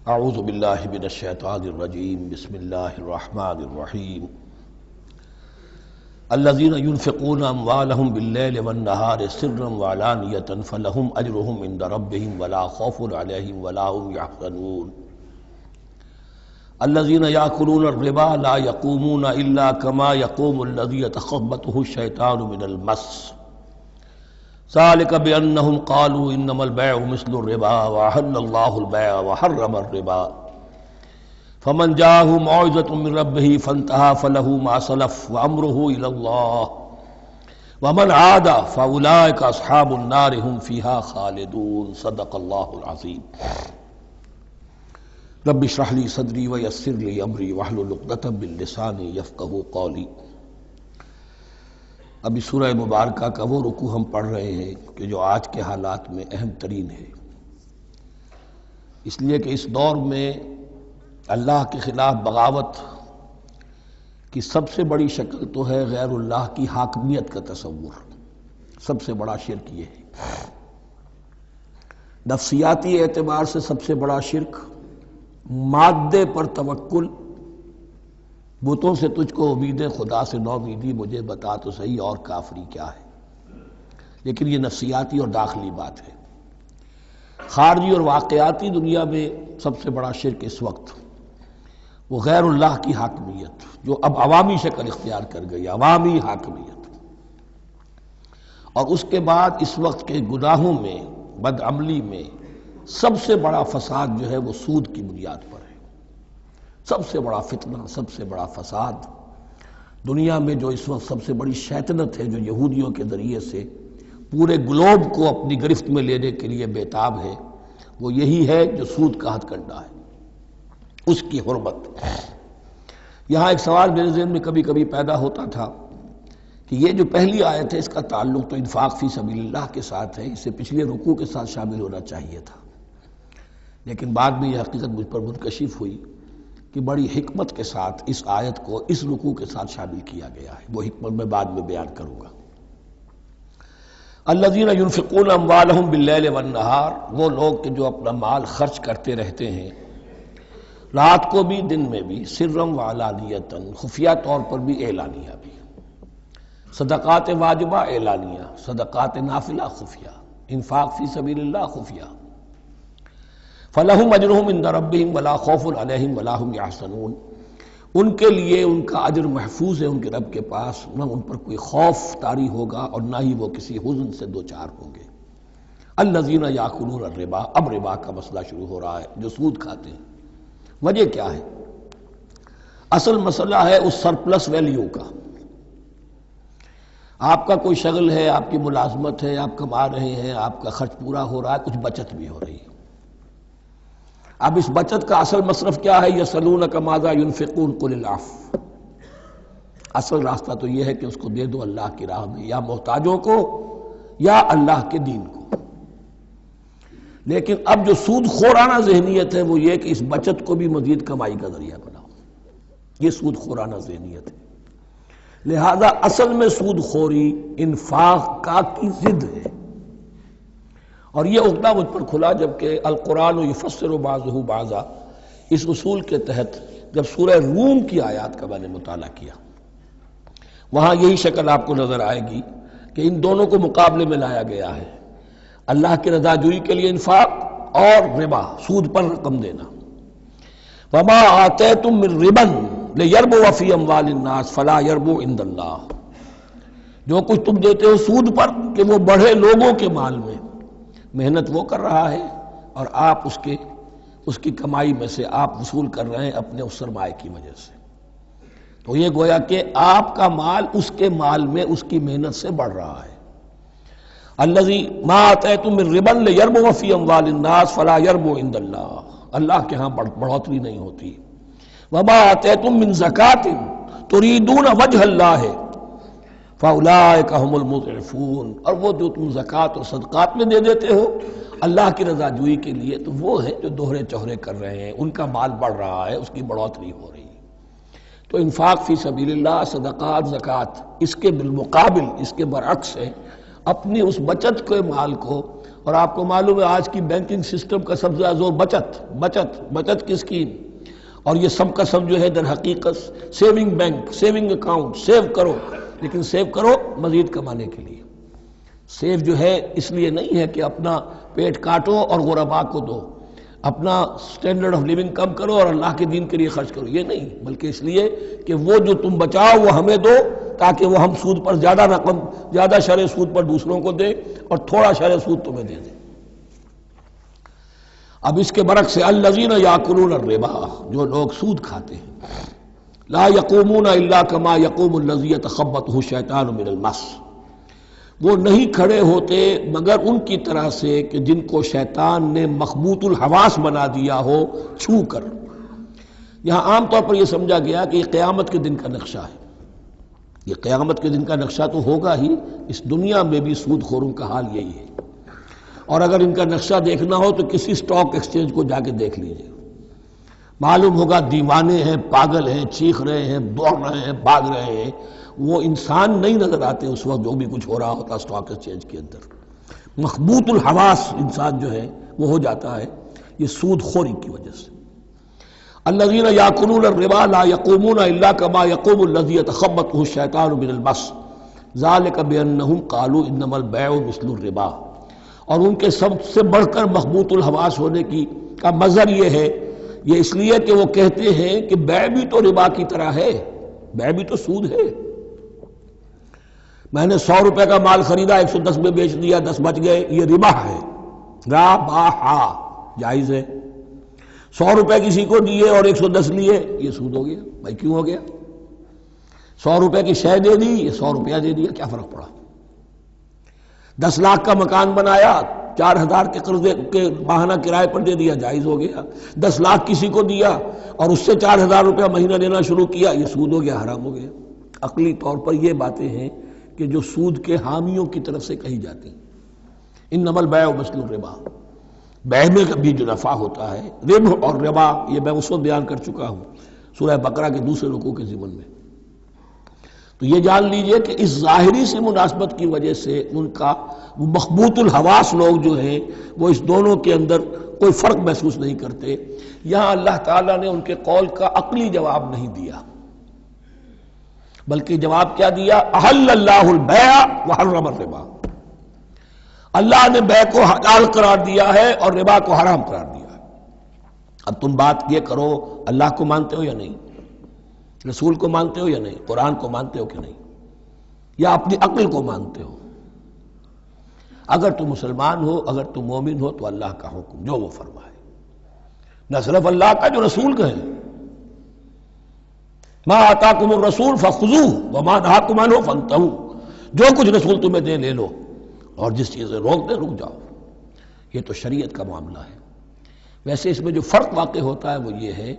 اعوذ باللہ من الشیطان الرجیم بسم اللہ الرحمن الرحیم الذین ينفقون اموالهم باللیل والنہار سرا وعلانیۃ فلہم اجرہم عند ربہم ولا خوف علیہم ولا هم یحزنون الذین یأکلون الربا لا یقومون الا کما یقوم الذی یتخبطہ الشیطان من المس ذلك بأنهم قالوا إنما البيع مثل الربا وأحل الله البيع وحرم الربا فمن جاءه موعظة من ربه فانتهى فله ما سلف وأمره إلى الله ومن عاد فأولئك أصحاب النار هم فيها خالدون صدق الله العظيم رب اشرح لي صدري ويسر لي أمري واحلل عقدة من لساني يفقهوا قولي۔ ابھی سورہ مبارکہ کا وہ رکوع ہم پڑھ رہے ہیں کہ جو آج کے حالات میں اہم ترین ہے، اس لیے کہ اس دور میں اللہ کے خلاف بغاوت کی سب سے بڑی شکل تو ہے غیر اللہ کی حاکمیت کا تصور۔ سب سے بڑا شرک یہ ہے، نفسیاتی اعتبار سے سب سے بڑا شرک، مادے پر توکل، بتوں سے تجھ کو امید خدا سے نو امیدی، مجھے بتا تو صحیح اور کافری کیا ہے۔ لیکن یہ نفسیاتی اور داخلی بات ہے۔ خارجی اور واقعاتی دنیا میں سب سے بڑا شرک اس وقت وہ غیر اللہ کی حاکمیت، جو اب عوامی شکل اختیار کر گئی، عوامی حاکمیت۔ اور اس کے بعد اس وقت کے گناہوں میں، بدعملی میں سب سے بڑا فساد جو ہے وہ سود کی بنیاد پر ہے۔ سب سے بڑا فتنہ، سب سے بڑا فساد دنیا میں جو اس وقت سب سے بڑی شیطنت ہے، جو یہودیوں کے ذریعے سے پورے گلوب کو اپنی گرفت میں لینے کے لیے بےتاب ہے، وہ یہی ہے جو سود کا ہتھ کنڈا ہے، اس کی حرمت۔ یہاں ایک سوال میرے ذہن میں کبھی کبھی پیدا ہوتا تھا کہ یہ جو پہلی آیت ہے اس کا تعلق تو انفاق فی سبیل اللہ کے ساتھ ہے، اسے پچھلے رکوع کے ساتھ شامل ہونا چاہیے تھا، لیکن بعد میں یہ حقیقت مجھ پر منکشف ہوئی کہ بڑی حکمت کے ساتھ اس آیت کو اس رکوع کے ساتھ شامل کیا گیا ہے۔ وہ حکمت میں بعد میں بیان کروں گا۔ الذین ينفقون اموالهم باللیل والنہار، وہ لوگ کہ جو اپنا مال خرچ کرتے رہتے ہیں رات کو بھی دن میں بھی، سرا وعلانیۃ، خفیہ طور پر بھی اعلانیہ بھی، صدقات واجبہ اعلانیہ، صدقات نافلہ خفیہ، انفاق فی سبیل اللہ خفیہ۔ فَلَهُمْ أَجْرُهُمْ عِنْدَ رَبِّهِمْ وَلَا خَوْفٌ عَلَيْهِمْ وَلَا هُمْ يَحْزَنُونَ، ان کے لیے ان کا اجر محفوظ ہے ان کے رب کے پاس، نہ ان پر کوئی خوف طاری ہوگا اور نہ ہی وہ کسی حزن سے دوچار ہوں گے۔ الَّذِينَ يَأْكُلُونَ الرِّبَا، اب ربا کا مسئلہ شروع ہو رہا ہے، جو سود کھاتے ہیں۔ وجہ کیا ہے؟ اصل مسئلہ ہے اس سرپلس ویلیو کا۔ آپ کا کوئی شغل ہے، آپ کی ملازمت ہے، آپ کما رہے ہیں، آپ کا خرچ پورا ہو رہا ہے، کچھ بچت بھی ہو رہی ہے۔ اب اس بچت کا اصل مصرف کیا ہے؟ یسألونک ماذا ينفقون قل العفو، اصل راستہ تو یہ ہے کہ اس کو دے دو اللہ کی راہ میں، یا محتاجوں کو یا اللہ کے دین کو۔ لیکن اب جو سود خورانہ ذہنیت ہے وہ یہ کہ اس بچت کو بھی مزید کمائی کا ذریعہ بناؤ، یہ سود خورانہ ذہنیت ہے۔ لہذا اصل میں سود خوری انفاق کا کی ضد ہے، اور یہ عقدہ مجھ پر کھلا جبکہ القرآن یفسر بعضہ بعضا، اس اصول کے تحت جب سورہ روم کی آیات کا میں نے مطالعہ کیا، وہاں یہی شکل آپ کو نظر آئے گی کہ ان دونوں کو مقابلے میں لایا گیا ہے، اللہ کی رضا جوئی کے لیے انفاق اور ربا، سود پر رقم دینا۔ وما آتیتم من ربا لیربو فی اموال الناس فلا یربو عند اللہ، جو کچھ تم دیتے ہو سود پر کہ وہ بڑھے لوگوں کے مال میں، محنت وہ کر رہا ہے اور آپ اس کی کمائی میں سے آپ وصول کر رہے ہیں اپنے اس سرمایہ کی وجہ سے۔ تو یہ گویا کہ آپ کا مال اس کے مال میں اس کی محنت سے بڑھ رہا ہے۔ الذی ما آتیتم من ربا لیربو فی اموال الناس فلا یربو عند اللہ، اللہ کے ہاں بڑھوتری نہیں ہوتی۔ وما آتیتم من زکاۃ تریدون وجہ اللہ فَأُولَٰئِكَ هُمُ الْمُضْعِفُونَ، اور وہ جو تم زکوٰۃ اور صدقات میں دے دیتے ہو اللہ کی رضا جوئی کے لیے، تو وہ ہیں جو دوہرے چوہرے کر رہے ہیں، ان کا مال بڑھ رہا ہے، اس کی بڑھوتری ہو رہی ہے۔ تو انفاق فی سبیل اللہ، صدقات، زکوٰۃ، اس کے بالمقابل، اس کے برعکس ہے، اپنی اس بچت کے مال کو اور آپ کو معلوم ہے آج کی بینکنگ سسٹم کا سب سے زیادہ زور بچت کی اسکیم، اور یہ سب کا سب جو ہے در حقیقت saving bank, saving account, save کرو، لیکن سیو کرو مزید کمانے کے لیے۔ سیو جو ہے اس لیے نہیں ہے کہ اپنا پیٹ کاٹو اور غرباء کو دو، اپنا سٹینڈرڈ آف لیونگ کم کرو اور اللہ کے دین کے لیے خرچ کرو، یہ نہیں، بلکہ اس لیے کہ وہ جو تم بچاؤ وہ ہمیں دو، تاکہ وہ ہم سود پر زیادہ رقم، زیادہ شرح سود پر دوسروں کو دے اور تھوڑا شرح سود تمہیں دے دے۔ اب اس کے برعکس سے الذین یاکلون الربا، جو لوگ سود کھاتے ہیں، لا یقومون الا کما یقوم الذی یتخبطہ الشیطان من المس، وہ نہیں کھڑے ہوتے مگر ان کی طرح سے کہ جن کو شیطان نے مخبوط الحواس بنا دیا ہو چھو کر۔ یہاں عام طور پر یہ سمجھا گیا کہ یہ قیامت کے دن کا نقشہ ہے، یہ قیامت کے دن کا نقشہ تو ہوگا ہی، اس دنیا میں بھی سود خوروں کا حال یہی ہے۔ اور اگر ان کا نقشہ دیکھنا ہو تو کسی سٹاک ایکسچینج کو جا کے دیکھ لیجئے، معلوم ہوگا دیوانے ہیں، پاگل ہیں، چیخ رہے ہیں، دوڑ رہے ہیں، بھاگ رہے ہیں، وہ انسان نہیں نظر آتے اس وقت جو بھی کچھ ہو رہا ہوتا سٹاک ایکسچینج کے اندر۔ مخبوط الحواس انسان جو ہے وہ ہو جاتا ہے، یہ سود خوری کی وجہ سے۔ الذین یاکلون الربا لا یقومون الا کما یقوم الذی یتخبطہ الشیطان من المس ذلک بانہم قالوا انما البیع مثل الربا، اور ان کے سب سے بڑھ کر مخبوط الحواس ہونے کا مظہر یہ ہے، یہ اس لیے کہ وہ کہتے ہیں کہ بیع بھی تو ربا کی طرح ہے، بیع بھی تو سود ہے۔ میں نے 100 روپے کا مال خریدا، 110 میں بیچ دیا، 10 بچ گئے، یہ ربا ہے، ربا جائز ہے۔ 100 روپے کسی کو دیے اور 110 لیے، یہ سود ہو گیا۔ بھائی کیوں ہو گیا؟ 100 روپے کی شے دے دی، یہ 100 روپیہ دے دیا، کیا فرق پڑا؟ 10 لاکھ کا مکان بنایا، 4000 کے قرضے کے ماہانہ کرائے پر دے دیا، جائز ہو گیا۔ 10 لاکھ کسی کو دیا اور اس سے 4000 روپیہ مہینہ دینا شروع کیا، یہ سود ہو گیا، حرام ہو گیا۔ عقلی طور پر یہ باتیں ہیں کہ جو سود کے حامیوں کی طرف سے کہی جاتی ہیں۔ انما البیع مثل الربا، بیع میں بھی جو نفع ہوتا ہے، ربح اور ربا یہ میں اس وقت بیان کر چکا ہوں سورہ بقرہ کے دوسرے رکوع کے ضمن میں۔ تو یہ جان لیجئے کہ اس ظاہری سی مناسبت کی وجہ سے ان کا مخبوط الحواس لوگ جو ہیں وہ اس دونوں کے اندر کوئی فرق محسوس نہیں کرتے۔ یہاں اللہ تعالیٰ نے ان کے قول کا عقلی جواب نہیں دیا، بلکہ جواب کیا دیا؟ احل اللہ البیع وحرم الربا، اللہ نے بیع کو حلال قرار دیا ہے اور ربا کو حرام قرار دیا ہے۔ اب تم بات یہ کرو، اللہ کو مانتے ہو یا نہیں؟ رسول کو مانتے ہو یا نہیں؟ قرآن کو مانتے ہو کہ نہیں؟ یا اپنی عقل کو مانتے ہو؟ اگر تم مسلمان ہو، اگر تم مومن ہو تو اللہ کا حکم جو وہ فرمائے، نہ صرف اللہ کا، جو رسول کا ہے، ما آتاکم الرسول فخذوہ وما نہاکم عنہ فانتہوا، جو کچھ رسول تمہیں دے لے لو اور جس چیز سے روک دے رک جاؤ۔ یہ تو شریعت کا معاملہ ہے۔ ویسے اس میں جو فرق واقع ہوتا ہے وہ یہ ہے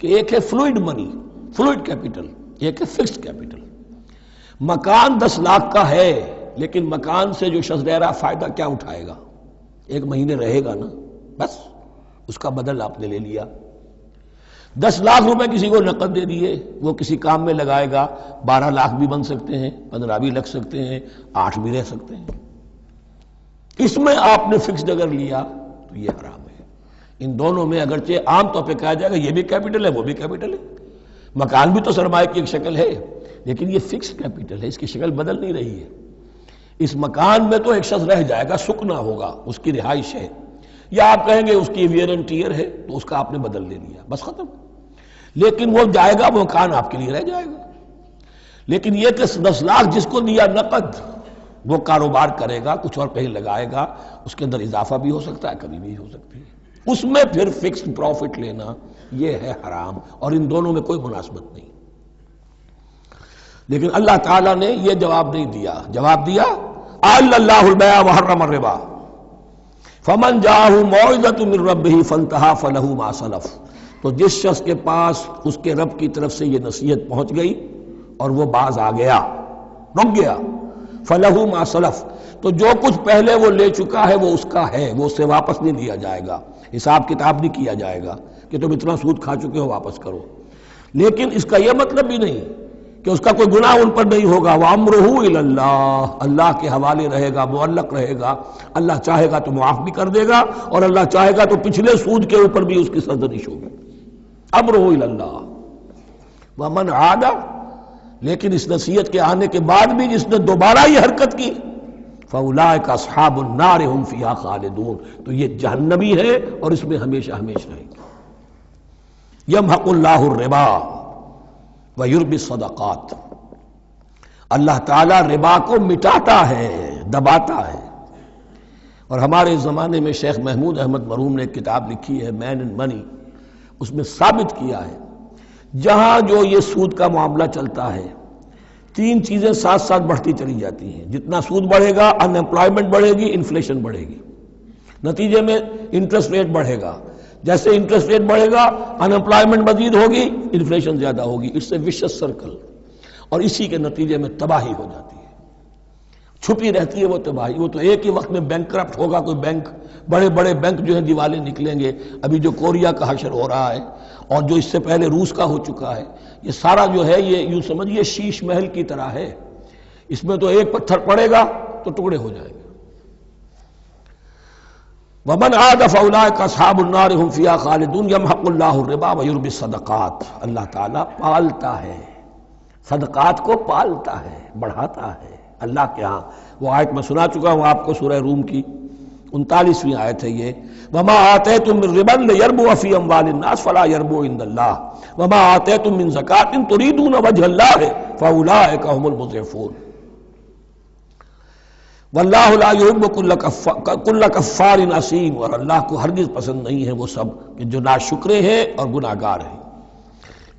کہ ایک ہے فلوئڈ منی، فلوئڈ کیپٹل، ایک ہے فکسڈ کیپٹل۔ مکان 10 لاکھ کا ہے، لیکن مکان سے جو شخص رہ رہا فائدہ کیا اٹھائے گا؟ 1 مہینے رہے گا نا، بس اس کا بدل آپ نے لے لیا۔ 10 لاکھ روپے کسی کو نقد دے دیے، وہ کسی کام میں لگائے گا، 12 لاکھ بھی بن سکتے ہیں، 15 بھی لگ سکتے ہیں، 8 بھی رہ سکتے ہیں۔ اس میں آپ نے فکسڈ اگر لیا تو یہ حرام ہے۔ ان دونوں میں اگرچہ عام طور پہ کہا جائے گا یہ بھی کیپٹل ہے وہ بھی کیپٹل ہے، مکان بھی تو سرمایہ کی ایک شکل ہے، لیکن یہ فکسڈ کیپٹل ہے، اس کی شکل بدل نہیں رہی ہے۔ اس مکان میں تو ایک شخص رہ جائے گا، سکنا ہوگا، اس کی رہائش ہے، یا آپ کہیں گے اس کی ویئر اینڈ ٹیئر ہے تو اس کا آپ نے بدل لے لیا، بس ختم۔ لیکن وہ جائے گا، وہ مکان آپ کے لیے رہ جائے گا۔ لیکن یہ کہ 10 لاکھ جس کو دیا نقد، وہ کاروبار کرے گا، کچھ اور کہیں لگائے گا، اس کے اندر اضافہ بھی ہو سکتا ہے، کمی بھی ہو سکتی ہے، اس میں پھر فکسڈ پروفٹ لینا یہ ہے حرام، اور ان دونوں میں کوئی مناسبت نہیں۔ لیکن اللہ تعالیٰ نے یہ جواب نہیں دیا، جواب دیا احل اللہ البیع وحرم الربا فمن جاءہ موعظۃ من ربہ فانتہی فلہ ما سلف، تو جس شخص کے پاس اس کے رب کی طرف سے یہ نصیحت پہنچ گئی اور وہ باز آ گیا، رک گیا، فلہ ما سلف، تو جو کچھ پہلے وہ لے چکا ہے وہ اس کا ہے، وہ اس سے واپس نہیں لیا جائے گا، حساب کتاب نہیں کیا جائے گا کہ تم اتنا سود کھا چکے ہو واپس کرو۔ لیکن اس کا یہ مطلب بھی نہیں کہ اس کا کوئی گناہ ان پر نہیں ہوگا. وَأَمْرُهُ إِلَى اللَّهِ، اللہ کے حوالے رہے گا، معلق رہے گا. اللہ چاہے گا تو معاف بھی کر دے گا اور اللہ چاہے گا تو پچھلے سود کے اوپر بھی اس کی سرزنش ہوگی. أَمْرُهُ إِلَى اللَّهِ. وَمَنْ عَادَ، لیکن اس نصیحت کے آنے کے بعد بھی جس نے دوبارہ یہ حرکت کی، فَأُولَٰئِكَ أَصْحَابُ النَّارِ هُمْ فِيهَا خَالِدُونَ، تو یہ جہنمی ہے اور اس میں ہمیشہ ہمیشہ رہیں گے. يَمْحَقُ اللَّهُ الرِّبَا وَيُرْبِي الصَّدَقَاتِ، اللہ تعالیٰ ربا کو مٹاتا ہے، دباتا ہے. اور ہمارے زمانے میں شیخ محمود احمد مرحوم نے ایک کتاب لکھی ہے مین اینڈ منی، اس میں ثابت کیا ہے جہاں جو یہ سود کا معاملہ چلتا ہے تین چیزیں ساتھ ساتھ بڑھتی چلی جاتی ہیں. جتنا سود بڑھے گا ان امپلائمنٹ بڑھے گی، انفلیشن بڑھے گی، نتیجے میں انٹرسٹ ریٹ بڑھے گا. جیسے انٹرسٹ ریٹ بڑھے گا ان امپلائمنٹ مزید ہوگی، انفلیشن زیادہ ہوگی. اٹس اے ویشس سرکل، اور اسی کے نتیجے میں تباہی ہو جاتی ہے، چھپی رہتی ہے وہ تباہی. وہ تو ایک ہی وقت میں بینک کرپٹ ہوگا، کوئی بینک، بڑے بڑے بینک جو ہیں دیوالے نکلیں گے. ابھی جو کوریا کا حشر ہو رہا ہے اور جو اس سے پہلے روس کا ہو چکا ہے، یہ سارا جو ہے یہ یوں سمجھیے شیش محل کی طرح ہے. اس میں تو ایک پتھر پڑے گا تو ٹکڑے ہو جائیں گے. وَمَنْ عَادَ فَأُولَٰئِكَ أَصْحَابُ النَّارِ هُمْ فِيهَا خَالِدُونَ يَمْحَقُ اللَّهُ الرِّبَا وَيُرْبِي الصَّدَقَاتِ، اللہ تعالیٰ پالتا ہے، صدقات کو پالتا ہے، بڑھاتا ہے اللہ کے ہاں. وہ آیت میں سنا چکا ہوں آپ کو، سورہ روم کی 39ویں آیت ہے یہ. وَمَا آتَيْتُم مِّن رِّبًا لِّيَرْبُوَ فِي أَمْوَالِ النَّاسِ فَلَا يَرْبُو عِندَ اللَّهِ وَمَا آتَيْتُم مِّن زَكَاةٍ تُرِيدُونَ وَجْهَ اللَّهِ فَأُولَٰئِكَ هُمُ الْمُضْعِفُونَ. واللہ لا یحب کل کفار اثیم، اور اللہ کو ہرگز پسند نہیں ہے وہ سب کہ جو ناشکرے ہیں اور گناہ گار ہیں.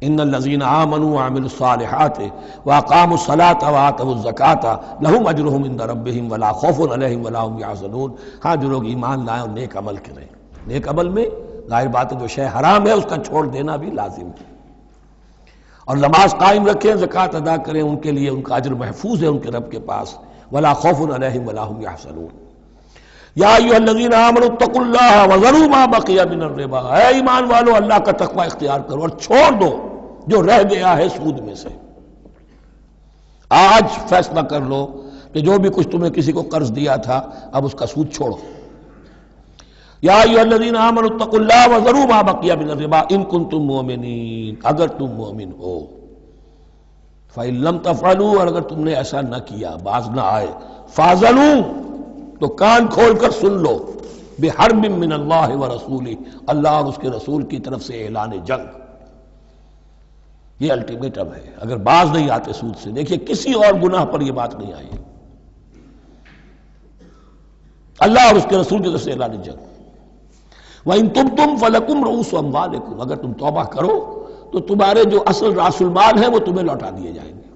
ان الذین آمنوا وعملوا الصالحات واقاموا الصلاة وآتوا الزکاة لهم اجرهم عند ربهم ولا خوف علیہم ولا هم یحزنون. ہاں جو لوگ ایمان لائیں اور نیک عمل کریں، نیک عمل میں ظاہر بات ہے جو شے حرام ہے اس کا چھوڑ دینا بھی لازم ہے، اور نماز قائم رکھیں، زکوٰۃ ادا کریں، ان کے لیے ان کا اجر محفوظ ہے ان کے رب کے پاس. ولا خوف علیہم ولا هم یحزنون. یا ایھا الذین آمنوا اتقوا اللہ وذروا ما بقی من الربا، اے ایمان والو اللہ کا تقوی اختیار کرو اور چھوڑ دو جو رہ گیا ہے سود میں سے. آج فیصلہ کر لو کہ جو بھی کچھ تمہیں کسی کو قرض دیا تھا اب اس کا سود چھوڑو. یا ایھا الذین آمنوا اتقوا اللہ وذروا ما بقی من الربا ان کنتم مؤمنین، اگر تم مومن ہو. فَإِن لَمْ تَفْعَلُوا، اور اگر تم نے ایسا نہ کیا، باز نہ آئے، فَاعْذَنُوا، تو کان کھول کر سن لو، بِحَرْبٍ مِّنَ اللَّهِ وَرَسُولِهِ، اللہ اور اس کے رسول کی طرف سے اعلان جنگ. یہ الٹیمیٹم ہے اگر باز نہیں آتے سود سے. دیکھیے کسی اور گناہ پر یہ بات نہیں آئی، اللہ اور اس کے رسول کی طرف سے اعلان جنگ. وَإِن تُبْتُمْ فَلَكُمْ رُءُوسُ أَمْوَالِكُمْ، اگر تم توبہ کرو تو تمہارے جو اصل راس المال ہے وہ تمہیں لوٹا دیے جائیں گے.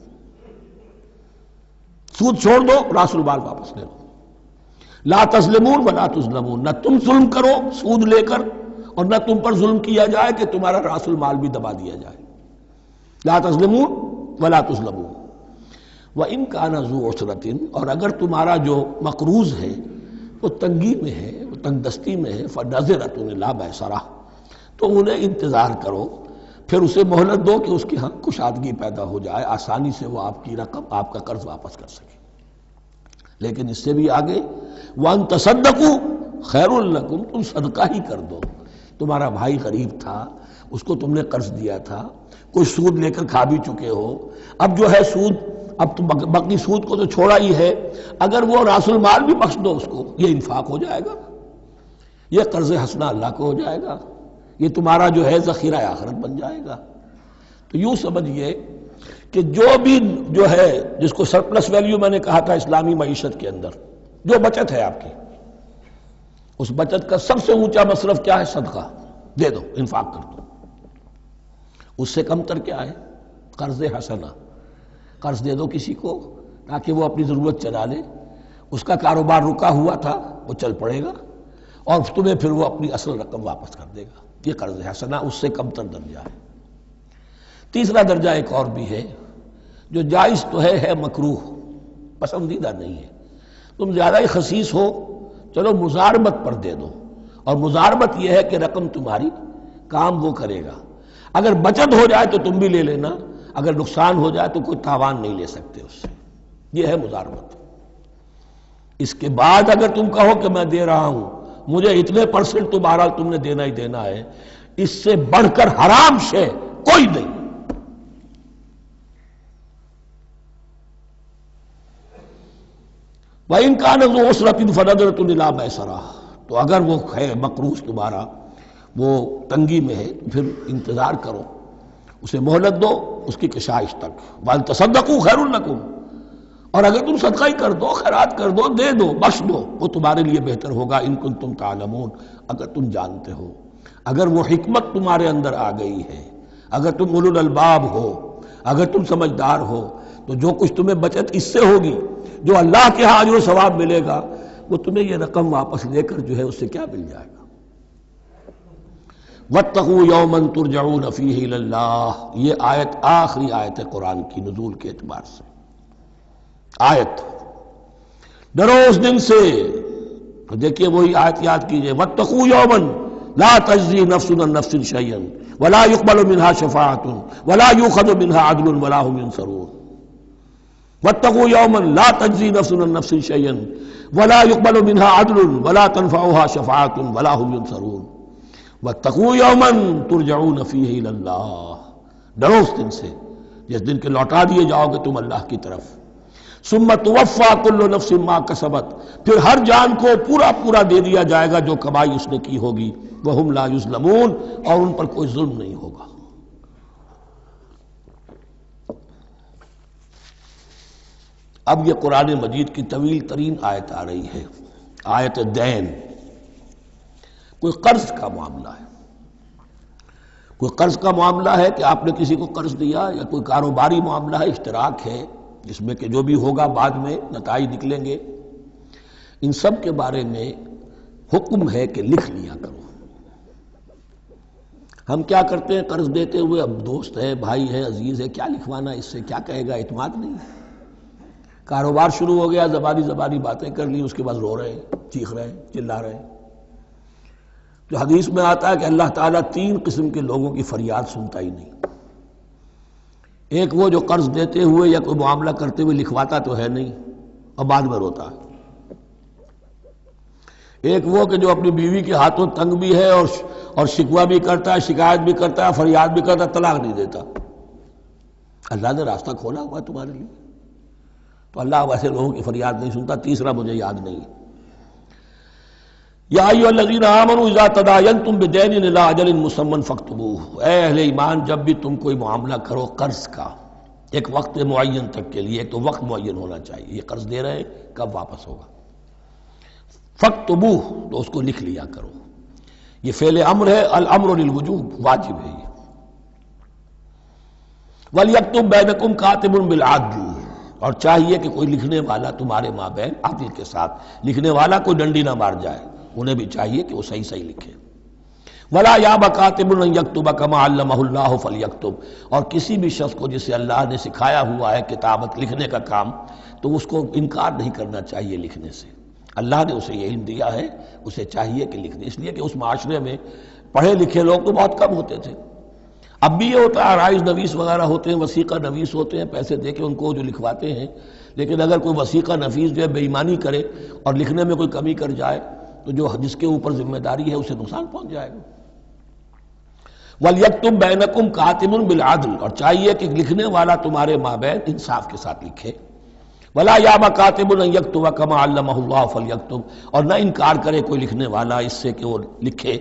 سود چھوڑ دو، راس المال واپس لے لو. لا تظلمون ولا تظلمون، نہ تم ظلم کرو سود لے کر اور نہ تم پر ظلم کیا جائے کہ تمہارا راس المال بھی دبا دیا جائے. لا تظلمون ولا تظلمون. وَإِن كَانَ ذُو عُسْرَةٍ، اور اگر تمہارا جو مقروض ہے وہ تنگی میں ہے، وہ تنگ دستی میں ہے، فَنَظِرَةٌ إِلَىٰ مَيْسَرَةٍ، تو انہیں انتظار کرو، پھر اسے مہلت دو کہ اس کی ہاں کشادگی پیدا ہو جائے، آسانی سے وہ آپ کی رقم، آپ کا قرض واپس کر سکے. لیکن اس سے بھی آگے وَأَن تَصَدَّقُوا خَيْرٌ لَكُمْ، تم صدقہ ہی کر دو. تمہارا بھائی غریب تھا، اس کو تم نے قرض دیا تھا، کوئی سود لے کر کھا بھی چکے ہو، اب جو ہے سود، اب تم باقی سود کو تو چھوڑا ہی ہے، اگر وہ راس المال بھی بخش دو اس کو، یہ انفاق ہو جائے گا، یہ قرض حسنہ اللہ کو ہو جائے گا، یہ تمہارا جو ہے ذخیرہ آخرت بن جائے گا. تو یوں سمجھیے کہ جو بھی جو ہے جس کو سرپلس ویلیو میں نے کہا تھا اسلامی معیشت کے اندر، جو بچت ہے آپ کی، اس بچت کا سب سے اونچا مصرف کیا ہے؟ صدقہ دے دو، انفاق کر دو. اس سے کم تر کیا ہے؟ قرض حسنہ، قرض دے دو کسی کو تاکہ وہ اپنی ضرورت چلا لے، اس کا کاروبار رکا ہوا تھا وہ چل پڑے گا اور تمہیں پھر وہ اپنی اصل رقم واپس کر دے گا. یہ قرض حسنہ اس سے کم تر درجہ ہے. تیسرا درجہ ایک اور بھی ہے جو جائز تو ہے مکروہ، پسندیدہ نہیں ہے. تم زیادہ ہی خسیس ہو، چلو مزاربت پر دے دو، اور مزاربت یہ ہے کہ رقم تمہاری کام وہ کرے گا. اگر بچت ہو جائے تو تم بھی لے لینا، اگر نقصان ہو جائے تو کوئی تاوان نہیں لے سکتے اس سے. یہ ہے مضاربت. اس کے بعد اگر تم کہو کہ میں دے رہا ہوں مجھے اتنے % تو بہرحال تم نے دینا ہی دینا ہے، اس سے بڑھ کر حرام شے کوئی نہیں. وَإِنْ كَانَ ذُو عُسْرَةٍ فَنَظِرَةٌ إِلَىٰ مَيْسَرَةٍ، تو اگر وہ ہے مقروض تمہارا وہ تنگی میں ہے پھر انتظار کرو، اسے مہلت دو اس کی کشائش تک. وَأَن تَصَدَّقُوا خَيْرٌ لَكُمْ، اور اگر تم صدقہ ہی کر دو، خیرات کر دو، دے دو، بخش دو، وہ تمہارے لیے بہتر ہوگا. ان کنتم تعلمون، اگر تم جانتے ہو، اگر وہ حکمت تمہارے اندر آ گئی ہے، اگر تم اولو الالباب ہو، اگر تم سمجھدار ہو، تو جو کچھ تمہیں بچت اس سے ہوگی، جو اللہ کے ہاں اجر و ثواب ملے گا، وہ تمہیں یہ رقم واپس لے کر جو ہے اس سے کیا مل جائے گا. وَاتَّقُوا يَوْمًا تُرْجَعُونَ فِيهِ إِلَى اللَّهِ، یہ آیت آخری آیت ہے قرآن کی نزول کے اعتبار سے. آیت ڈرو اس دن سے، تو دیکھیے وہی آیت یاد کیجئے. وَاتَّقُوا يَوْمًا لَا تَجْزِي نَفْسٌ عَن نَفْسٍ شَيْئًا وَلَا يُقْبَلُ مِنْهَا شَفَاعَةٌ وَلَا يُؤْخَذُ مِنْهَا عَدْلٌ وَلَا هُمْ يُنصَرُونَ. وَاتَّقُوا يَوْمًا لَا تَجْزِي نَفْسٌ عَن نَفْسٍ شَيْئًا وَلَا يُقْبَلُ مِنْهَا عَدْلٌ وَلَا تَنفَعُهَا شَفَاعَةٌ وَلَا هُمْ يُنصَرُونَ. وَاتَّقُوا يَوْمًا تُرْجَعُونَ فِيهِ إِلَى اللَّهِ، ڈرو اس دن سے جس دن کے لوٹا دیے جاؤ گے تم اللہ کی طرف. ثم توفى كل نفس ما كسبت، پھر ہر جان کو پورا پورا دے دیا جائے گا جو کمائی اس نے کی ہوگی. وهم لا يظلمون، اور ان پر کوئی ظلم نہیں ہوگا. اب یہ قرآن مجید کی طویل ترین آیت آ رہی ہے، آیت دین. کوئی قرض کا معاملہ ہے، کوئی قرض کا معاملہ ہے کہ آپ نے کسی کو قرض دیا، یا کوئی کاروباری معاملہ ہے، اشتراک ہے جس میں کہ جو بھی ہوگا بعد میں نتائج نکلیں گے. ان سب کے بارے میں حکم ہے کہ لکھ لیا کرو. ہم کیا کرتے ہیں قرض دیتے ہوئے، اب دوست ہے، بھائی ہے، عزیز ہے، کیا لکھوانا، اس سے کیا کہے گا، اعتماد نہیں ہے. کاروبار شروع ہو گیا، زبانی باتیں کر لی، اس کے بعد رو رہے ہیں، چیخ رہے ہیں، چلا رہے ہیں. جو حدیث میں آتا ہے کہ اللہ تعالیٰ 3 قسم کے لوگوں کی فریاد سنتا ہی نہیں. ایک وہ جو قرض دیتے ہوئے یا کوئی معاملہ کرتے ہوئے لکھواتا تو ہے نہیں اور بعد میں روتا ہے. ایک وہ کہ جو اپنی بیوی کے ہاتھوں تنگ بھی ہے اور شکوہ بھی کرتا ہے، شکایت بھی کرتا ہے، فریاد بھی کرتا ہے، طلاق نہیں دیتا. اللہ نے راستہ کھولا ہوا ہے تمہارے لیے، تو اللہ ویسے لوگوں کی فریاد نہیں سنتا. تیسرا مجھے یاد نہیں ہے. یا ایھا الذین آمنوا اذا تداینتم بدین الی اجل مسمى فاکتبوہ، اے اہل ایمان جب بھی تم کوئی معاملہ کرو قرض کا ایک وقت معین تک کے لیے، تو وقت معین ہونا چاہیے. یہ قرض دے رہے ہیں، کب واپس ہوگا. فاکتبوہ، تو اس کو لکھ لیا کرو. یہ فعل امر ہے، الامر للوجوب، واجب ہے یہ. ولیکتب بینکم کاتب بالعدل، اور چاہیے کہ کوئی لکھنے والا تمہارے مابین عدل کے ساتھ، لکھنے والا کوئی ڈنڈی نہ مار جائے، انہیں بھی چاہیے کہ وہ صحیح صحیح لکھے. ولا یاب کاتب ان یکتب کما علمہ اللہ فلیکتب، اور کسی بھی شخص کو جسے اللہ نے سکھایا ہوا ہے کتابت لکھنے کا کام، تو اس کو انکار نہیں کرنا چاہیے لکھنے سے. اللہ نے اسے یہ علم دیا ہے، اسے چاہیے کہ لکھ دے. اس لیے کہ اس معاشرے میں پڑھے لکھے لوگ تو بہت کم ہوتے تھے. اب بھی یہ ہوتا ہے، عرائض نویس وغیرہ ہوتے ہیں، وثیقہ نویس ہوتے ہیں، پیسے دے کے ان کو جو لکھواتے ہیں. لیکن اگر کوئی وثیقہ نویس جو ہے بے ایمانی کرے اور لکھنے میں کوئی کمی کر جائے، تو جو جس کے اوپر ذمہ داری ہے اسے نقصان پہنچ جائے گا. وَلْيَكْتُبْ بَيْنَكُمْ كَاتِبٌ بِالْعَدْلِ، اور چاہیے کہ لکھنے والا تمہارے مابین انصاف کے ساتھ لکھے. وَلَا يَأْبَ كَاتِبٌ أَن يَكْتُبَ كَمَا عَلَّمَهُ اللَّهُ فَلْيَكْتُبْ، اور نہ انکار کرے کوئی لکھنے والا اس سے کہ وہ لکھے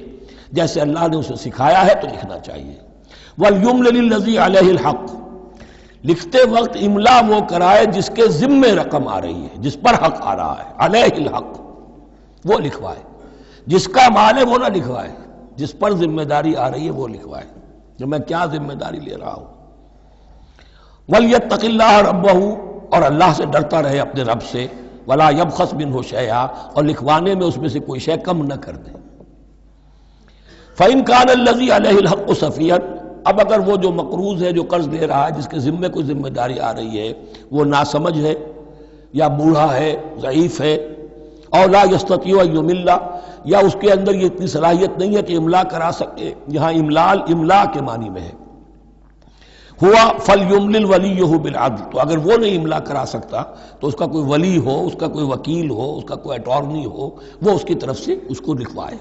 جیسے اللہ نے اسے سکھایا ہے، تو لکھنا چاہیے. وَلْيُمْلِلِ الَّذِي عَلَيْهِ الْحَقُّ، لکھتے وقت املا وہ کرائے جس کے ذمے رقم آ رہی ہے، جس پر حق آ رہا ہے. علیہ الحق، وہ لکھوائے. جس کا مال ہے وہ نہ لکھوائے، جس پر ذمہ داری آ رہی ہے وہ لکھوائے، کہ میں کیا ذمہ داری لے رہا ہوں. وَلْيَتَّقِ اللَّهَ رَبَّهُ، اور اللہ سے ڈرتا رہے اپنے رب سے. وَلَا يَبْخَسْ مِنْهُ شَيْئًا، اور لکھوانے میں اس میں سے کوئی شے کم نہ کر دے. فَإِنْ كَانَ الَّذِي عَلَيْهِ الْحَقُّ سَفِيهًا، اب اگر وہ جو مقروض ہے، جو قرض دے رہا ہے، جس کے ذمے کوئی ذمہ داری آ رہی ہے، وہ ناسمجھ ہے یا بوڑھا ہے، ضعیف ہے، اور لا یستطیع ان یمل، یا اس کے اندر یہ اتنی صلاحیت نہیں ہے کہ املا کرا سکے. یہاں املا کے معنی میں ہے. ہوا فلیملل ولیہ بالعدل، تو اگر وہ نہیں املا کرا سکتا تو اس کا کوئی ولی ہو، اس کا کوئی وکیل ہو، اس کا کوئی اٹارنی ہو، وہ اس کی طرف سے اس کو لکھوائے۔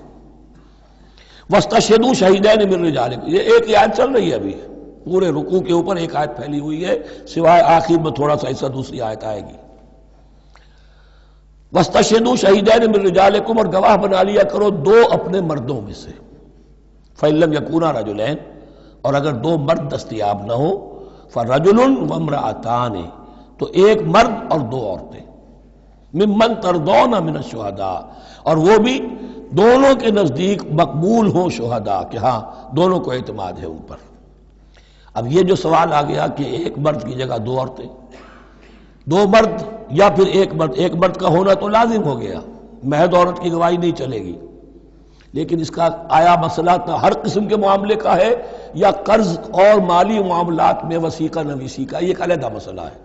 واستشہدوا شہیدین من رجالکم، یہ ایک ہی آیت چل رہی ہے ابھی، پورے رکوع کے اوپر ایک آیت پھیلی ہوئی ہے، سوائے آخر میں تھوڑا سا حصہ دوسری آیت آئے گی۔ واستشہدوا شہیدین من رجالکم، اور گواہ بنا لیا کرو دو اپنے مردوں میں سے، فإن لم یکونا رجلین، اور اگر دو مرد دستیاب نہ ہو، فرجل وامرأتان، تو ایک مرد اور دو عورتیں، ممن ترضون من الشہداء، اور وہ بھی دونوں کے نزدیک مقبول ہوں شہداء، کہ ہاں دونوں کو اعتماد ہے ان پر۔ اب یہ جو سوال آ گیا کہ ایک مرد کی جگہ دو عورتیں، دو مرد یا پھر ایک مرد کا ہونا تو لازم ہو گیا، محض عورت کی گواہی نہیں چلے گی، لیکن اس کا آیا مسئلہ ہر قسم کے معاملے کا ہے یا قرض اور مالی معاملات میں وثیقہ نویسی کا، یہ ایک علیحدہ مسئلہ ہے،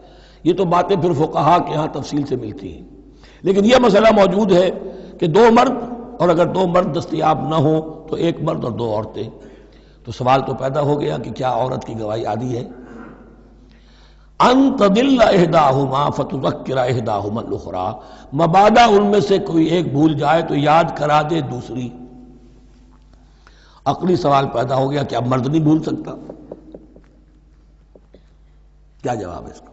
یہ تو باتیں پھر فقہا کے ہاں تفصیل سے ملتی ہیں، لیکن یہ مسئلہ موجود ہے کہ دو مرد، اور اگر دو مرد دستیاب نہ ہوں تو ایک مرد اور دو عورتیں، تو سوال تو پیدا ہو گیا کہ کیا عورت کی گواہی عادی ہے؟ ان تضل احداہما فتذکر احداہما الاخری، مبادا ان میں سے کوئی ایک بھول جائے تو یاد کرا دے دوسری۔ عقلی سوال پیدا ہو گیا، کیا مرد نہیں بھول سکتا؟ کیا جواب ہے اس کا؟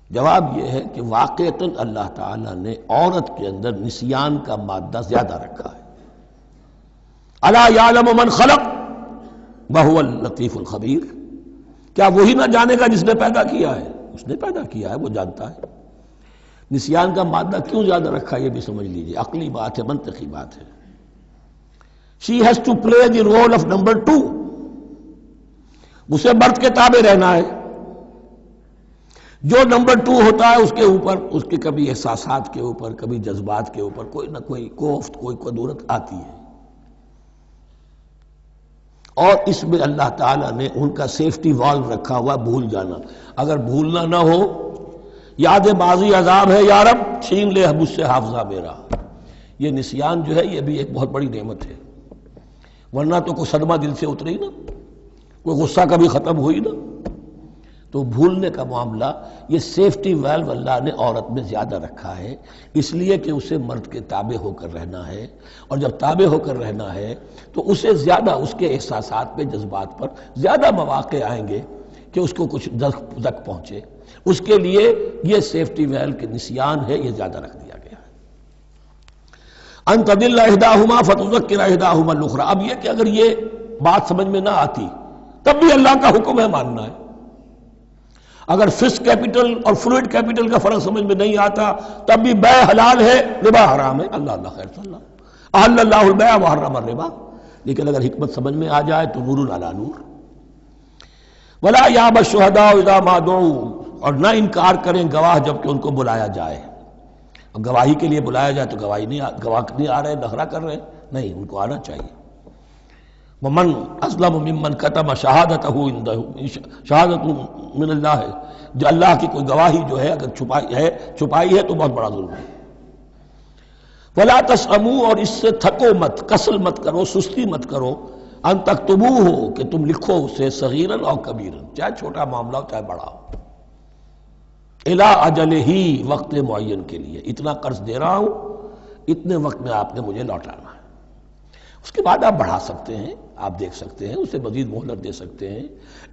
جواب یہ ہے کہ واقعتاً اللہ تعالیٰ نے عورت کے اندر نسیان کا مادہ زیادہ رکھا ہے۔ الا یعلم من خلق وہو اللطیف الخبیر، کیا وہی نہ جانے گا جس نے پیدا کیا ہے؟ اس نے پیدا کیا ہے، وہ جانتا ہے۔ نسیان کا مادہ کیوں زیادہ رکھا یہ بھی سمجھ لیجئے، عقلی بات ہے، منطقی بات ہے۔ She has to play the role of number 2، اسے مرد کے تابع رہنا ہے، جو نمبر 2 ہوتا ہے اس کے اوپر، اس کے کبھی احساسات کے اوپر، کبھی جذبات کے اوپر کوئی نہ کوئی کوفت، کوئی قدورت آتی ہے، اور اس میں اللہ تعالیٰ نے ان کا سیفٹی والو رکھا ہوا، بھول جانا، اگر بھولنا نہ ہو، یاد ماضی عذاب ہے یا رب چھین لے مجھ سے حافظہ میرا، یہ نسیان جو ہے یہ بھی ایک بہت بڑی نعمت ہے، ورنہ تو کوئی صدمہ دل سے اتری نا، کوئی غصہ کبھی ختم ہوئی نا، تو بھولنے کا معاملہ یہ سیفٹی ویلو اللہ نے عورت میں زیادہ رکھا ہے، اس لیے کہ اسے مرد کے تابع ہو کر رہنا ہے، اور جب تابع ہو کر رہنا ہے تو اسے زیادہ اس کے احساسات پہ، جذبات پر زیادہ مواقع آئیں گے کہ اس کو کچھ زک پہنچے، اس کے لیے یہ سیفٹی ویلو کے نسیان ہے، یہ زیادہ رکھ دیا گیا ہے۔ ان تضل احداہما فتذکر احداہما الاخری، اب یہ کہ اگر یہ بات سمجھ میں نہ آتی تب بھی اللہ کا حکم ہے ماننا ہے، اگر فکس کیپٹل اور فلوئڈ کیپٹل کا فرق سمجھ میں نہیں آتا تب بھی بیع حلال ہے، ربا حرام ہے، اللہ خیر صلی اللہ احل اللہ البیع وحرم الربا، لیکن اگر حکمت سمجھ میں آ جائے تو نور علی نور۔ ولا یابی الشہداء اذا ما دعوا، اور نہ انکار کریں گواہ جب کہ ان کو بلایا جائے، اب گواہی کے لیے بلایا جائے تو گواہ نہیں آ رہے، نخرہ کر رہے، نہیں، ان کو آنا چاہیے۔ ومن اسلم ممن کتم شہادتہ عندہ، شہادت من اللہ ہے، جو اللہ کی کوئی گواہی جو ہے اگر چھپائی ہے تو بہت بڑا ظلم ہے۔ ولا تسأموا، اور اس سے تھکو مت، کسل مت کرو، سستی مت کرو، ان تکتبوہ، کہ تم لکھو اسے، صغیرا او کبیرا، چاہے چھوٹا معاملہ ہو چاہے بڑا ہو، الی اجلہ، وقت معین کے لیے، اتنا قرض دے رہا ہوں، اتنے وقت میں آپ نے مجھے لوٹانا ہے، اس کے بعد آپ بڑھا سکتے ہیں، آپ دیکھ سکتے ہیں، اسے مزید مہلت دے سکتے ہیں،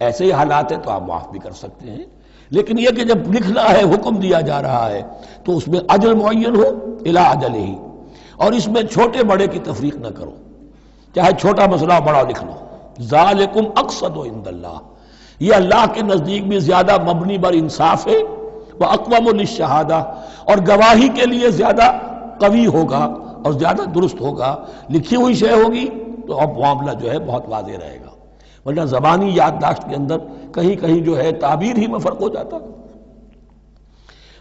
ایسے ہی حالات ہیں تو آپ معاف بھی کر سکتے ہیں، لیکن یہ کہ جب لکھنا ہے، حکم دیا جا رہا ہے تو اس میں اجل معین ہو، الی اجلہ، اور اس میں چھوٹے بڑے کی تفریق نہ کرو، چاہے چھوٹا مسئلہ بڑا لکھ لو، ذالکم اقسط عند اللہ، یہ اللہ کے نزدیک بھی زیادہ مبنی بر انصاف ہے، واقوم للشہادہ، اور گواہی کے لیے زیادہ قوی ہوگا اور زیادہ درست ہوگا، لکھی ہوئی شے ہوگی تو اب معاملہ جو ہے بہت واضح رہے گا، ورنہ زبانی یادداشت کے اندر کہیں کہیں جو ہے تعبیر ہی میں فرق ہو جاتا۔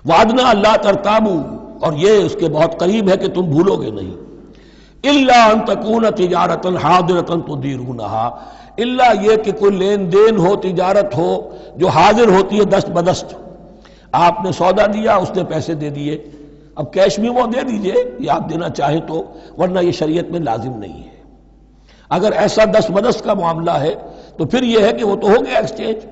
وعدنا اللہ ترتابو، اور یہ اس کے بہت قریب ہے کہ تم بھولو گے نہیں، الا ان تکون تجارتا حاضرتا تدیرونہا، الا یہ کہ کوئی لین دین ہو، تجارت ہو جو حاضر ہوتی ہے دست بدست، آپ نے سودا دیا، اس نے پیسے دے دیے، اب کیش میں وہ دے دیجئے یا آپ دینا چاہیں تو، ورنہ یہ شریعت میں لازم نہیں ہے۔ اگر ایسا دست بدست کا معاملہ ہے تو پھر یہ ہے کہ وہ تو ہو گیا ایکسچینج،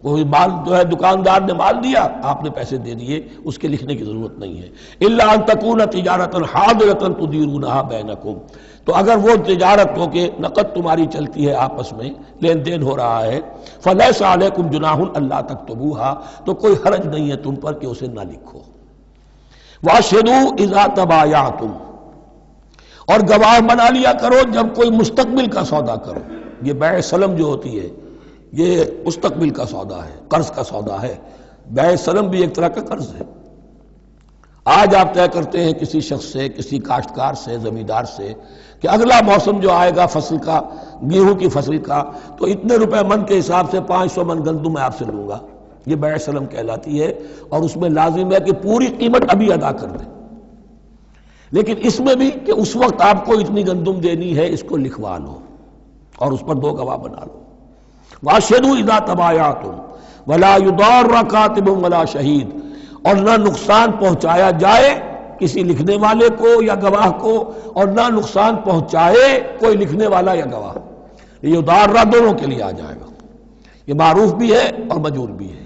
وہ مال جو ہے دکاندار نے مال دیا، آپ نے پیسے دے دیے، اس کے لکھنے کی ضرورت نہیں ہے۔ الا ان تکون تجارۃ حاضرۃ تدیرونھا بینکم، تو اگر وہ تجارت ہو کہ نقد تمہاری چلتی ہے، آپس میں لین دین ہو رہا ہے، فلیس علیکم جناح الا تکتبوھا، تو کوئی حرج نہیں ہے تم پر کہ اسے نہ لکھو۔ واشہدوا اذا تبایعتم، اور گواہ بنا لیا کرو جب کوئی مستقبل کا سودا کرو۔ یہ بیع سلم جو ہوتی ہے یہ مستقبل کا سودا ہے، قرض کا سودا ہے۔ بیع سلم بھی ایک طرح کا قرض ہے۔ آج آپ طے کرتے ہیں کسی شخص سے، کسی کاشتکار سے، زمیندار سے کہ اگلا موسم جو آئے گا فصل کا، گیہوں کی فصل کا، تو اتنے روپے من کے حساب سے 500 من گندم میں آپ سے لوں گا۔ یہ بیع سلم کہلاتی ہے، اور اس میں لازم ہے کہ پوری قیمت ابھی ادا کر دیں، لیکن اس میں بھی کہ اس وقت آپ کو اتنی گندم دینی ہے، اس کو لکھوا لو اور اس پر 2 گواہ بنا لو۔ واشہدوا اذا تبایعتم ولا یضار کاتب ولا شہید، اور نہ نقصان پہنچایا جائے کسی لکھنے والے کو یا گواہ کو، اور نہ نقصان پہنچائے کوئی لکھنے والا یا گواہ۔ یہ یضار دونوں کے لیے آ جائے گا، یہ معروف بھی ہے اور مجرور بھی ہے۔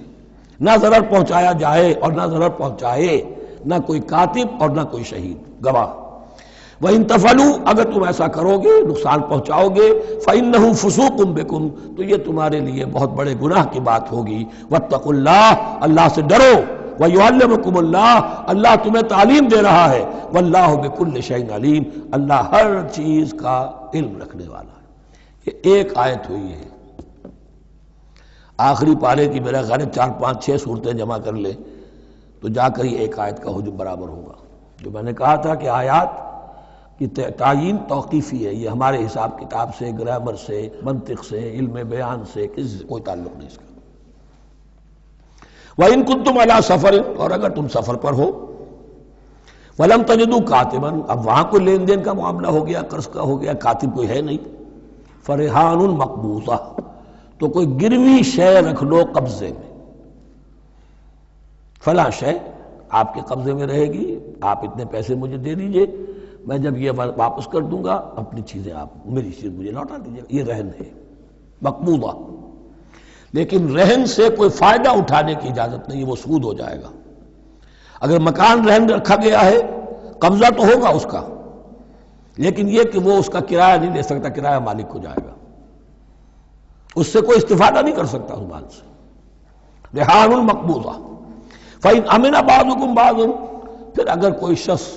نہ ضرر پہنچایا جائے اور نہ ضرر پہنچائے، نہ کوئی کاتب اور نہ کوئی شہید گواہ۔ وَإِن تَفْعَلُوا، اگر تم ایسا کرو گے، نقصان پہنچاؤ گے، فَإِنَّهُ فُسُوقٌ بِكُمْ، تو یہ تمہارے لیے بہت بڑے گناہ کی بات ہوگی۔ وَاتَّقُوا اللَّهَ، اللہ سے ڈرو، وَيُعَلِّمُكُمُ اللَّهُ، اللہ تمہیں تعلیم دے رہا ہے، وَاللَّهُ بِكُلِّ شَيْءٍ عَلِيمٌ، اللہ ہر چیز کا علم رکھنے والا ہے۔ یہ ایک آیت ہوئی ہے، آخری پارے کی میرا خیال 4 5 6 صورتیں جمع کر لے تو جا کر ہی ایک آیت کا حجم برابر ہوگا۔ جو میں نے کہا تھا کہ آیات کی تعیین توقیفی ہے، یہ ہمارے حساب کتاب سے، گرامر سے، منطق سے، علم بیان سے کسی سے کوئی تعلق نہیں اس کا۔ وَإِن كُنتُمْ عَلَىٰ سَفَرٍ، اور اگر تم سفر پر ہو، وَلَمْ تَجِدُوا كَاتِبًا، اب وہاں کوئی لین دین کا معاملہ ہو گیا، قرض کا ہو گیا، کاتب کوئی ہے نہیں، فَرِحَانٌ مَقْبُوضَةٌ، تو کوئی گروی شے رکھ لو قبضے میں، فلاں شے آپ کے قبضے میں رہے گی، آپ اتنے پیسے مجھے دے دیجئے، میں جب یہ واپس کر دوں گا اپنی چیزیں آپ میری چیز مجھے لوٹا دیجیے گا۔ یہ رہن ہے مقبوضہ، لیکن رہن سے کوئی فائدہ اٹھانے کی اجازت نہیں، وہ سود ہو جائے گا۔ اگر مکان رہن رکھا گیا ہے، قبضہ تو ہوگا اس کا، لیکن یہ کہ وہ اس کا کرایہ نہیں لے سکتا، کرایہ مالک کو جائے گا، اس سے کوئی استفادہ نہیں کر سکتا اس مال سے۔ رہان مقبوضہ۔ فَإِنْ أَمِنَ بَعْضُكُمْ بَعْضًا، پھر اگر کوئی شخص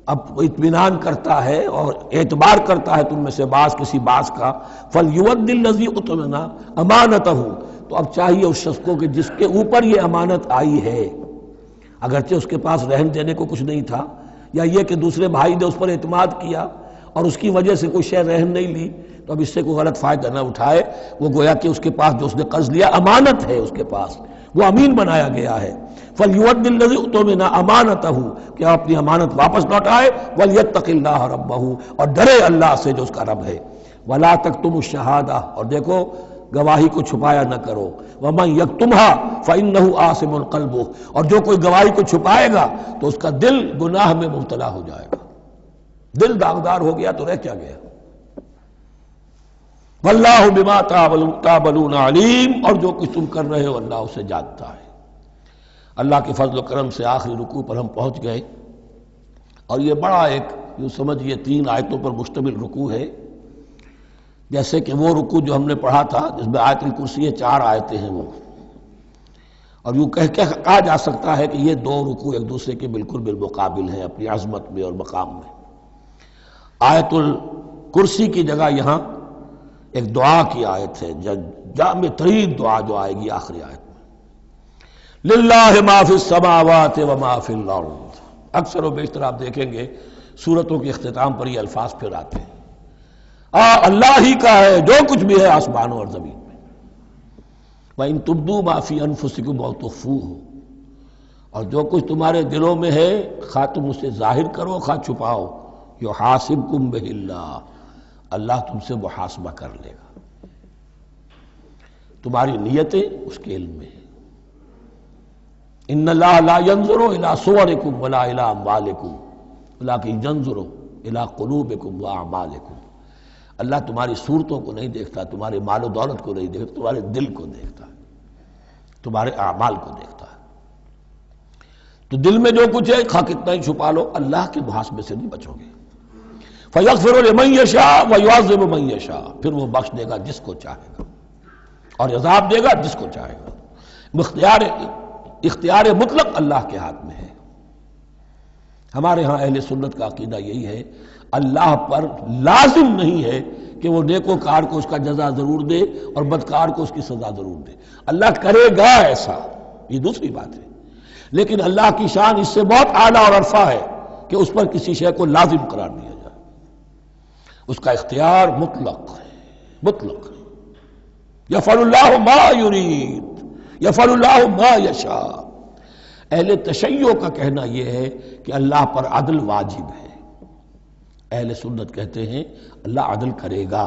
اب اطمینان کرتا ہے اور اعتبار کرتا ہے تم میں سے بعض کسی بعض کا، فَلْيُؤَدِّ الَّذِي اؤْتُمِنَ أَمَانَتَهُ، تو اب چاہیے اس شخص کو کہ جس کے اوپر یہ امانت آئی ہے، اگرچہ اس کے پاس رہن دینے کو کچھ نہیں تھا، یا یہ کہ دوسرے بھائی نے اس پر اعتماد کیا اور اس کی وجہ سے کوئی شے رہن نہیں لی، تو اب اس سے کوئی غلط فائدہ نہ اٹھائے، وہ گویا کہ اس کے پاس جو اس نے قرض لیا امانت ہے، اس کے پاس وہ امین بنایا گیا ہے۔ فَلْيُؤَدِّ الَّذِي اؤْتُمِنَ أَمَانَتَهُ، کہ اپنی امانت واپس لوٹائے، وَلْيَتَّقِ اللَّهَ رَبَّهُ، اور ڈرے اللہ سے جو اس کا رب ہے۔ وَلَا تَكْتُمُوا الشَّهَادَةَ، اور دیکھو گواہی کو چھپایا نہ کرو، وَمَنْ يَكْتُمْهَا فَإِنَّهُ آثِمٌ قَلْبُهُ، اور جو کوئی گواہی کو چھپائے گا تو اس کا دل گناہ میں مبتلا ہو جائے گا، دل داغدار ہو گیا تو رہ کیا گیا۔ وَاللَّهُ بِمَا تَعْمَلُونَ عَلِيمٌ، اور جو کچھ تم کر رہے ہو اللہ اسے جانتا ہے۔ اللہ کے فضل و کرم سے آخری رکوع پر ہم پہنچ گئے، اور یہ بڑا ایک یوں سمجھئے 3 آیتوں پر مشتمل رکوع ہے، جیسے کہ وہ رکوع جو ہم نے پڑھا تھا جس میں آیت الکرسی 4 آیتیں ہیں وہ، اور یوں کہا جا سکتا ہے کہ یہ 2 رکوع ایک دوسرے کے بالکل بالمقابل ہیں اپنی عظمت میں اور مقام میں۔ آیت الکرسی کی جگہ یہاں ایک دعا کی آیت ہے، جامع ترین دعا جو آئے گی آخری آیت میں، للہ ما فی السماوات و ما فی الارض۔ اکثر و بیشتر آپ دیکھیں گے سورتوں کے اختتام پر یہ الفاظ پھر آتے ہیں، اللہ ہی کا ہے جو کچھ بھی ہے آسمانوں اور زمین میں۔ وَإِن تُبْدُوا مَا فِي أَنفُسِكُمْ أَوْ تُخْفُوهُ، اور جو کچھ تمہارے دلوں میں ہے خواہ تم اسے ظاہر کرو خواہ چھپاؤ، يُحَاسِبْكُمْ بِهِ اللَّهُ، اللہ تم سے محاسبہ کر لے گا، تمہاری نیتیں اس کے علم میں ہیں۔ ان اللہ لا ينظر الى صوركم ولا الى اموالكم ولكن ينظر الى قلوبكم واعمالكم، اللہ تمہاری صورتوں کو نہیں دیکھتا، تمہارے مال و دولت کو نہیں دیکھتا، تمہارے دل کو دیکھتا ہے، تمہارے اعمال کو دیکھتا ہے۔ تو دل میں جو کچھ ہے خواہ کتنا ہی چھپا لو، اللہ کے محاسبے سے نہیں بچو گے۔ فَيَغْفِرُ لِمَن يَشَاءُ وَيُعَذِّبُ مَن يَشَاءُ، پھر وہ بخش دے گا جس کو چاہے گا اور عذاب دے گا جس کو چاہے گا۔ اختیار مطلق اللہ کے ہاتھ میں ہے۔ ہمارے ہاں اہل سنت کا عقیدہ یہی ہے، اللہ پر لازم نہیں ہے کہ وہ نیکوکار کو اس کا جزا ضرور دے اور بدکار کو اس کی سزا ضرور دے۔ اللہ کرے گا ایسا، یہ دوسری بات ہے، لیکن اللہ کی شان اس سے بہت اعلیٰ اور عرفہ ہے کہ اس پر کسی شے کو لازم قرار دیا جائے۔ اس کا اختیار مطلق ہے، مطلق ہے۔ یفعل اللہ ما یرید، یفعل اللہ ما یشاء۔ اہل تشیع کا کہنا یہ ہے کہ اللہ پر عدل واجب ہے۔ اہل سنت کہتے ہیں اللہ عدل کرے گا،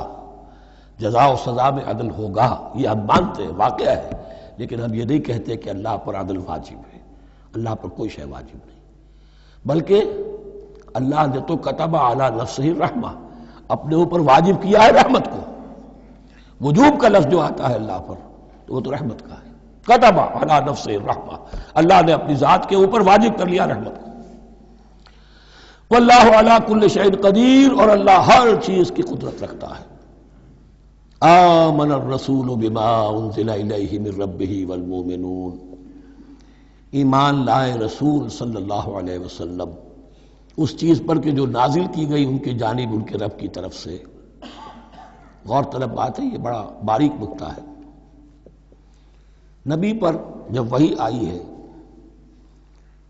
جزا و سزا میں عدل ہوگا، یہ ہم مانتے ہیں، واقعہ ہے، لیکن ہم یہ نہیں کہتے کہ اللہ پر عدل واجب ہے۔ اللہ پر کوئی شے واجب نہیں، بلکہ اللہ نے تو کتب علی نفسہ الرحمہ، اپنے اوپر واجب کیا ہے رحمت کو۔ وجوب کا لفظ جو آتا ہے اللہ پر تو وہ تو رحمت کا ہے، کتب علی نفسہ الرحمہ، اللہ نے اپنی ذات کے اوپر واجب کر لیا رحمت کو۔ واللہ علی کل شیء قدیر، اور اللہ ہر چیز کی قدرت رکھتا ہے۔ آمن الرسول بما انزل الیہ من ربہ والمؤمنون، ایمان لائے رسول صلی اللہ علیہ وسلم اس چیز پر کہ جو نازل کی گئی ان کی جانب ان کے رب کی طرف سے۔ غور طلب بات ہے، یہ بڑا باریک نکتہ ہے۔ نبی پر جب وحی آئی ہے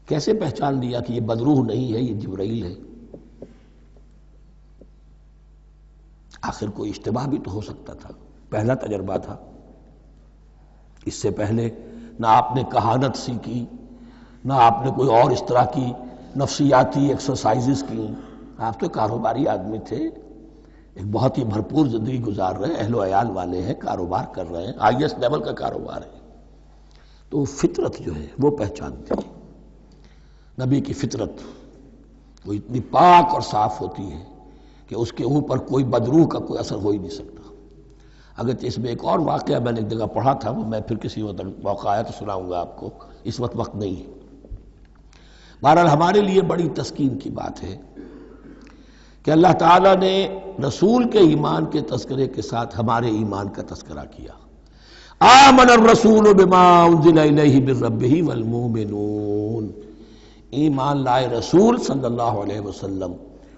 کیسے پہچان لیا کہ یہ بدروح نہیں ہے، یہ جبرائیل ہے؟ آخر کوئی اشتباہ بھی تو ہو سکتا تھا، پہلا تجربہ تھا۔ اس سے پہلے نہ آپ نے کہانت سیکھی، نہ آپ نے کوئی اور اس طرح کی نفسیاتی ایکسرسائزز کی۔ آپ تو کاروباری آدمی تھے، ایک بہت ہی بھرپور زندگی گزار رہے ہیں، اہل و عیال والے ہیں، کاروبار کر رہے ہیں، ہائی ایسٹ لیول کا کاروبار ہے۔ تو فطرت جو ہے وہ پہچانتی ہے، نبی کی فطرت وہ اتنی پاک اور صاف ہوتی ہے کہ اس کے اوپر کوئی بدروح کا کوئی اثر ہو ہی نہیں سکتا۔ اگرچہ اس میں ایک اور واقعہ میں نے ایک جگہ پڑھا تھا، وہ میں پھر کسی وقت موقع آیا تو سناؤں گا آپ کو، اس وقت نہیں ہے۔ بہرحال ہمارے لیے بڑی تسکین کی بات ہے کہ اللہ تعالیٰ نے رسول کے ایمان کے تذکرے کے ساتھ ہمارے ایمان کا تذکرہ کیا۔ آمن الرسول بما انزل الیہ من ربہ والمؤمنون، ایمان لائے رسول صلی اللہ علیہ وسلم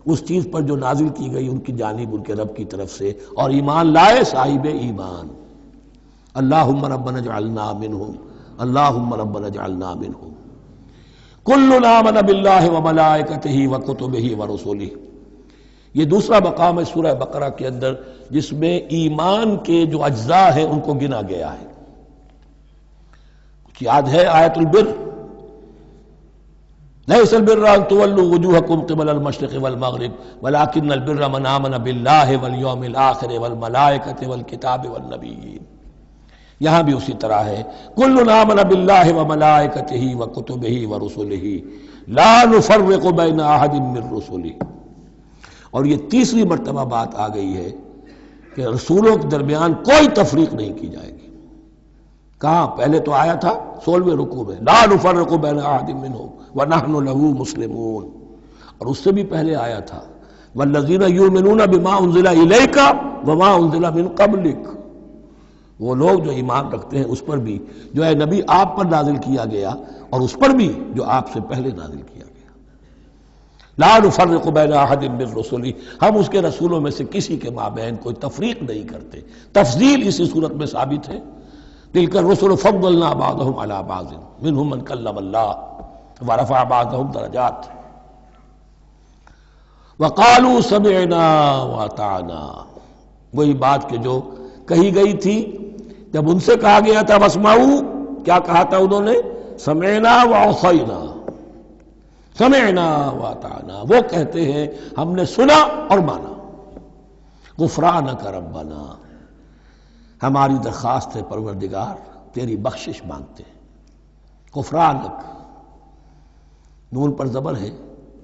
اس چیز پر جو نازل کی گئی ان کی جانب ان کے رب کی طرف سے، اور ایمان لائے صاحب ایمان۔ اللہم ربنا اجعلنا منہم، اللہم ربنا اجعلنا منہم۔ کل آمن باللہ وملائکتہ وکتبہ ورسلہ، یہ دوسرا مقام ہے سورہ بقرہ کے اندر جس میں ایمان کے جو اجزاء ہیں ان کو گنا گیا ہے۔ کچھ یاد ہے آیت البر، لیس البر ان تولوا وجوہکم قبل المشرق والمغرب ولکن البر من آمن باللہ والیوم الآخر والملائکۃ والکتاب والنبیین۔ یہاں بھی اسی طرح ہے، کل آمن باللہ وملائکتہ وکتبہ ورسلہ لا نفرق بین احد من رسلہ۔ اور یہ تیسری مرتبہ بات آ گئی ہے کہ رسولوں کے درمیان کوئی تفریق نہیں کی جائے گی۔ کہاں؟ پہلے تو آیا تھا 16ویں رکوع میں، لا نفرق بین احد منہم ونحن له مسلمون، اور اس سے بھی پہلے آیا تھا والذین یؤمنون بما انزل الیک وما انزل من قبلک، وہ لوگ جو ایمان رکھتے ہیں اس پر بھی جو ہے نبی آپ پر نازل کیا گیا اور اس پر بھی جو آپ سے پہلے نازل کیا گیا۔ لا نفرق بین احد من رسلہ، ہم اس کے رسولوں میں سے کسی کے مابین کوئی تفریق نہیں کرتے۔ تفضیل اسی صورت میں ثابت ہے، تلک الرسل فضلنا بعضهم علی بعض منهم من کلم اللہ ورفع بعضهم درجات وقالوا سمعنا واطعنا، وہی بات کہ جو کہی گئی تھی جب ان سے کہا گیا تھا واسمعوا، کیا کہا تھا انہوں نے؟ سمعنا وعصینا، سمعنا واطعنا، وہ کہتے ہیں ہم نے سنا اور مانا۔ غفرانک ربنا، ہماری درخواست ہے پروردگار، تیری بخشش مانگتے ہیں۔ غفرانک، نون پر زبر ہے،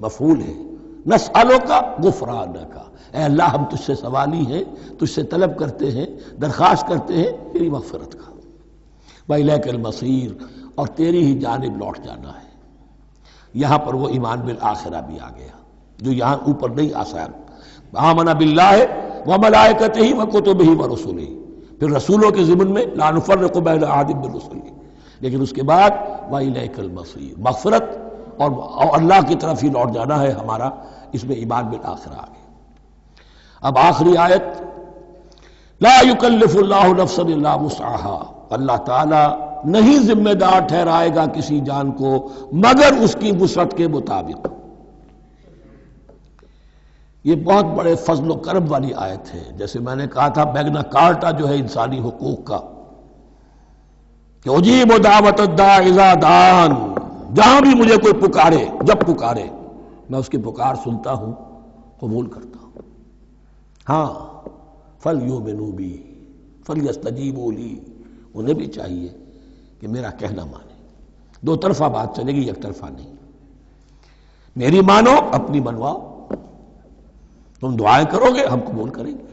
مفعول ہے، نسألک غفرانک، اے اللہ ہم تجھ سے سوالی ہیں، تجھ سے طلب کرتے ہیں، درخواست کرتے ہیں تیری مغفرت کا، وإلیک المصیر، اور تیری ہی جانب لوٹ جانا ہے۔ یہاں پر وہ ایمان بالآخرہ بھی آ گیا جو یہاں اوپر نہیں آسان، آمن باللہ وملائکتہ وکتبہ ورسلہ، پھر رسولوں کے ضمن میں لا نفرق بین احد من رسلہ، لیکن اس کے بعد وإلیک المصیر، مغفرت اور اللہ کی طرف ہی لوٹ جانا ہے ہمارا، اس میں ایمان بالآخرہ آ گیا۔ اب آخری آیت، لا یکلف اللہ نفسا الا وسعها، اللہ تعالی نہیں ذمہ دار ٹھہرائے گا کسی جان کو مگر اس کی وسعت کے مطابق۔ یہ بہت بڑے فضل و کرم والی آیت ہے، جیسے میں نے کہا تھا میگنا کارٹا جو ہے انسانی حقوق کا، کہ اجیب دعوت الداعی اذا دعان، جہاں بھی مجھے کوئی پکارے، جب پکارے میں اس کی پکار سنتا ہوں، قبول کرتا ہوں۔ ہاں فَلْيُؤْمِنُوا بِي فَلْيَسْتَجِيبُوا لِي، انہیں بھی چاہیے کہ میرا کہنا مانے، دو طرفہ بات چلے گی، یک طرفہ نہیں۔ میری مانو، اپنی منواؤ، تم دعائیں کرو گے ہم قبول کریں گے،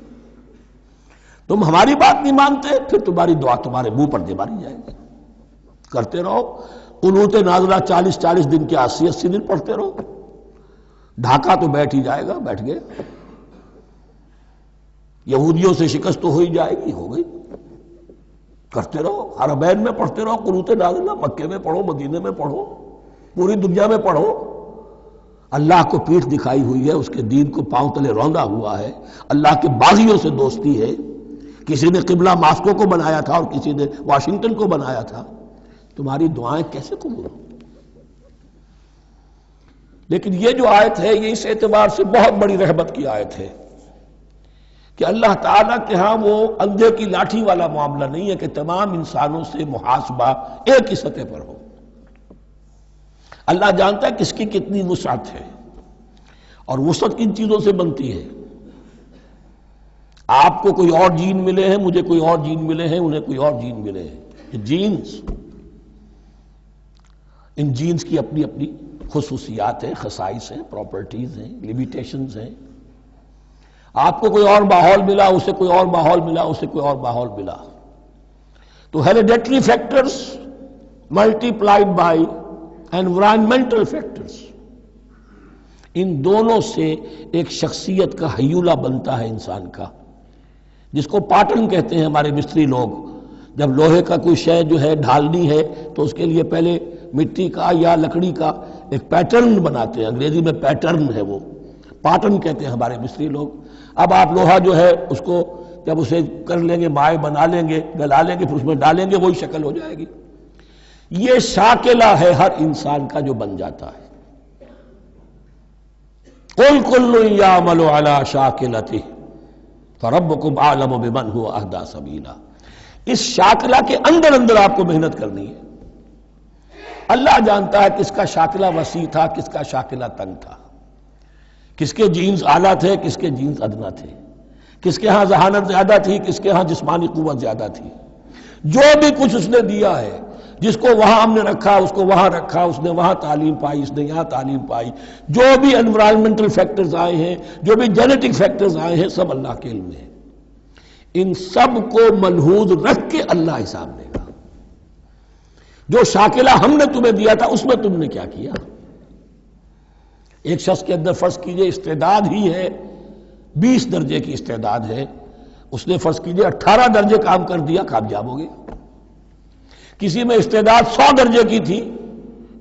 تم ہماری بات نہیں مانتے پھر تمہاری دعا تمہارے منہ پر دے ماری جائے گی۔ کرتے رہو قنوت نازلہ 40 دن کے 80 دن پڑھتے رہو، ڈھاکہ تو بیٹھ ہی جائے گا، بیٹھ گئے۔ یہودیوں سے شکست تو ہو ہی جائے گی، ہو گئی۔ کرتے رہو، حرمین میں پڑھتے رہو قنوت نازلہ، مکے میں پڑھو، مدینے میں پڑھو، پوری دنیا میں پڑھو۔ اللہ کو پیٹھ دکھائی ہوئی ہے، اس کے دین کو پاؤں تلے روندا ہوا ہے، اللہ کے باغیوں سے دوستی ہے، کسی نے قبلہ ماسکو کو بنایا تھا اور کسی نے واشنگٹن کو بنایا تھا، تمہاری دعائیں کیسے قبول ہوں؟ لیکن یہ جو آیت ہے یہ اس اعتبار سے بہت بڑی رحمت کی آیت ہے کہ اللہ تعالیٰ کے ہاں وہ اندھے کی لاٹھی والا معاملہ نہیں ہے کہ تمام انسانوں سے محاسبہ ایک ہی سطح پر ہو۔ اللہ جانتا ہے کس کی کتنی وسعت ہے، اور وسعت کن چیزوں سے بنتی ہے۔ آپ کو کوئی اور جین ملے ہیں، مجھے کوئی اور جین ملے ہیں، انہیں کوئی اور جین ملے ہیں، یہ جینز، ان جینز کی اپنی اپنی خصوصیات ہیں، خصائص ہیں، پراپرٹیز ہیں، لیمیٹیشنز ہیں۔ آپ کو کوئی اور ماحول ملا، اسے کوئی اور ماحول ملا، اسے کوئی اور ماحول ملا، تو hereditary factors multiplied by environmental factors, ان دونوں سے ایک شخصیت کا ہیولہ بنتا ہے انسان کا، جس کو پیٹرن کہتے ہیں ہمارے مستری لوگ۔ جب لوہے کا کوئی شے جو ہے ڈھالنی ہے تو اس کے لیے پہلے مٹی کا یا لکڑی کا ایک پیٹرن بناتے ہیں، انگریزی میں پیٹرن ہے، وہ پیٹرن کہتے ہیں ہمارے مستری لوگ۔ اب آپ لوہا جو ہے اس کو جب اسے کر لیں گے، مائع بنا لیں گے، گلا لیں گے، پھر اس میں ڈالیں گے، وہی شکل ہو جائے گی۔ یہ شاکلہ ہے ہر انسان کا جو بن جاتا ہے۔ قُلْ كُلٌّ يَعْمَلُ عَلَى شَاكِلَتِهِ فَرَبُّكُمْ أَعْلَمُ بِمَنْ هُوَ أَهْدَىٰ سَبِيلًا۔ اس شاکلہ کے اندر اندر آپ کو محنت کرنی ہے۔ اللہ جانتا ہے کس کا شاکلہ وسیع تھا، کس کا شاکلہ تنگ تھا، کس کے جینز اعلیٰ تھے، کس کے جینز ادنا تھے، کس کے ہاں ذہانت زیادہ تھی، کس کے ہاں جسمانی قوت زیادہ تھی۔ جو بھی کچھ اس نے دیا ہے، جس کو وہاں ہم نے رکھا اس کو وہاں رکھا، اس نے وہاں تعلیم پائی، اس نے یہاں تعلیم پائی، جو بھی انوائرمنٹل فیکٹرز آئے ہیں، جو بھی جینیٹک فیکٹرز آئے ہیں، سب اللہ کے علم میں ہے۔ ان سب کو ملحوظ رکھ کے اللہ حساب لے گا۔ جو شاکلہ ہم نے تمہیں دیا تھا اس میں تم نے کیا کیا؟ ایک شخص کے اندر فرض کیجئے استعداد ہی ہے 20 درجے کی استعداد ہے، اس نے فرض کیجئے 18 درجے کام کر دیا، کامیاب ہو گیا۔ کسی میں استعداد 100 درجے کی تھی،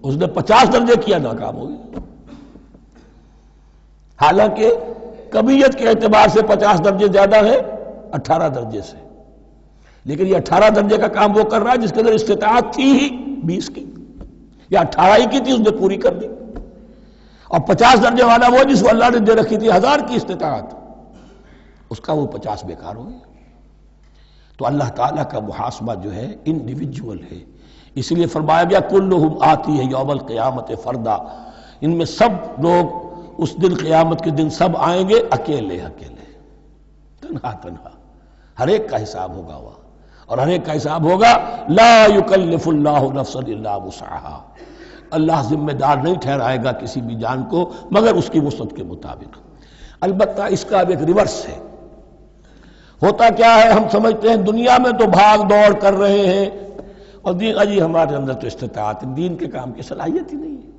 اس نے 50 درجے کیا، ناکام ہو گیا۔ حالانکہ کمیت کے اعتبار سے 50 درجے زیادہ ہے 18 درجے سے، لیکن یہ 18 درجے کا کام وہ کر رہا ہے جس کے اندر استطاعت تھی ہی 20 کی، یا 18 ہی کی تھی، اس نے پوری کر دی۔ اور 50 درجے والا وہ جس کو اللہ نے دے رکھی تھی 1000 کی استطاعت، اس کا وہ 50 بیکار ہو گیا۔ تو اللہ تعالیٰ کا محاسبہ جو ہے انڈیویجول ہے، اسی لیے فرمایا گیا کلہم آتی ہے یوم القیامت فردا، ان میں سب لوگ اس دن قیامت کے دن سب آئیں گے اکیلے اکیلے، تنہا تنہا، ہر ایک کا حساب ہوگا وہاں، اور ہر ایک کا حساب ہوگا لا یکلف اللہ نفسا الا وسعها، اللہ ذمہ دار نہیں ٹھہرائے گا کسی بھی جان کو مگر اس کی وسعت کے مطابق۔ البتہ اس کا اب ایک ریورس ہے۔ ہوتا کیا ہے، ہم سمجھتے ہیں دنیا میں تو بھاگ دوڑ کر رہے ہیں اور دین اجی ہمارے اندر تو استطاعت، دین کے کام کی صلاحیت ہی نہیں ہے۔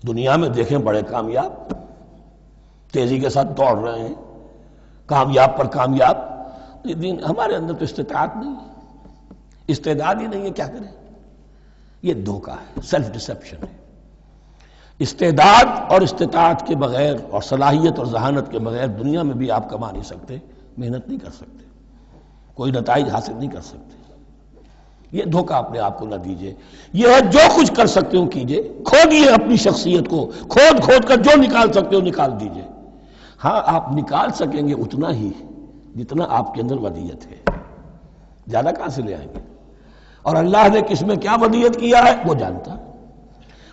دنیا میں دیکھیں بڑے کامیاب تیزی کے ساتھ دوڑ رہے ہیں، کامیاب پر کامیاب، دین ہمارے اندر تو استطاعت نہیں ہے، استعداد ہی نہیں ہے، کیا کریں؟ یہ دھوکہ ہے، سیلف ڈسیپشن ہے۔ استعداد اور استطاعت کے بغیر اور صلاحیت اور ذہانت کے بغیر دنیا میں بھی آپ کما نہیں سکتے، محنت نہیں کر سکتے، کوئی نتائج حاصل نہیں کر سکتے۔ یہ دھوکہ اپنے آپ کو نہ دیجئے۔ یہ ہے جو کچھ کر سکتے ہو کیجئے، کھودیے اپنی شخصیت کو، کھود کر جو نکال سکتے ہو نکال دیجئے۔ ہاں آپ نکال سکیں گے اتنا ہی جتنا آپ کے اندر ودیت ہے، زیادہ کہاں سے لے آئیں گے؟ اور اللہ نے کس میں کیا ودیت کیا ہے وہ جانتا ہے،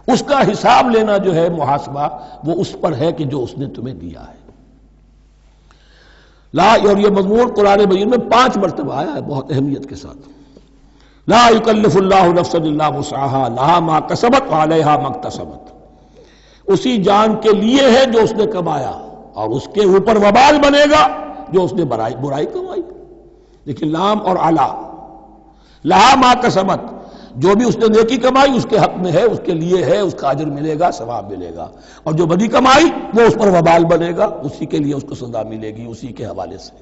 اس کا حساب لینا جو ہے، محاسبہ وہ اس پر ہے کہ جو اس نے تمہیں دیا ہے۔ اور یہ مضمون قرآن مجید میں 5 مرتبہ آیا ہے بہت اہمیت کے ساتھ۔ لا یکلف اللہ نفسا الا وسعها لها ما کسبت وعلیہا ما اکتسبت۔ اسی جان کے لیے ہے جو اس نے کمایا اور اس کے اوپر وبال بنے گا جو اس نے برائی کمائی۔ لیکن لام اور علا، لہا ما کسبت، جو بھی اس نے نیکی کمائی اس کے حق میں ہے، اس کے لیے ہے، اس کا اجر ملے گا، ثواب ملے گا، اور جو بدی کمائی وہ اس پر وبال بنے گا، اسی کے لیے اس کو سزا ملے گی، اسی کے حوالے سے۔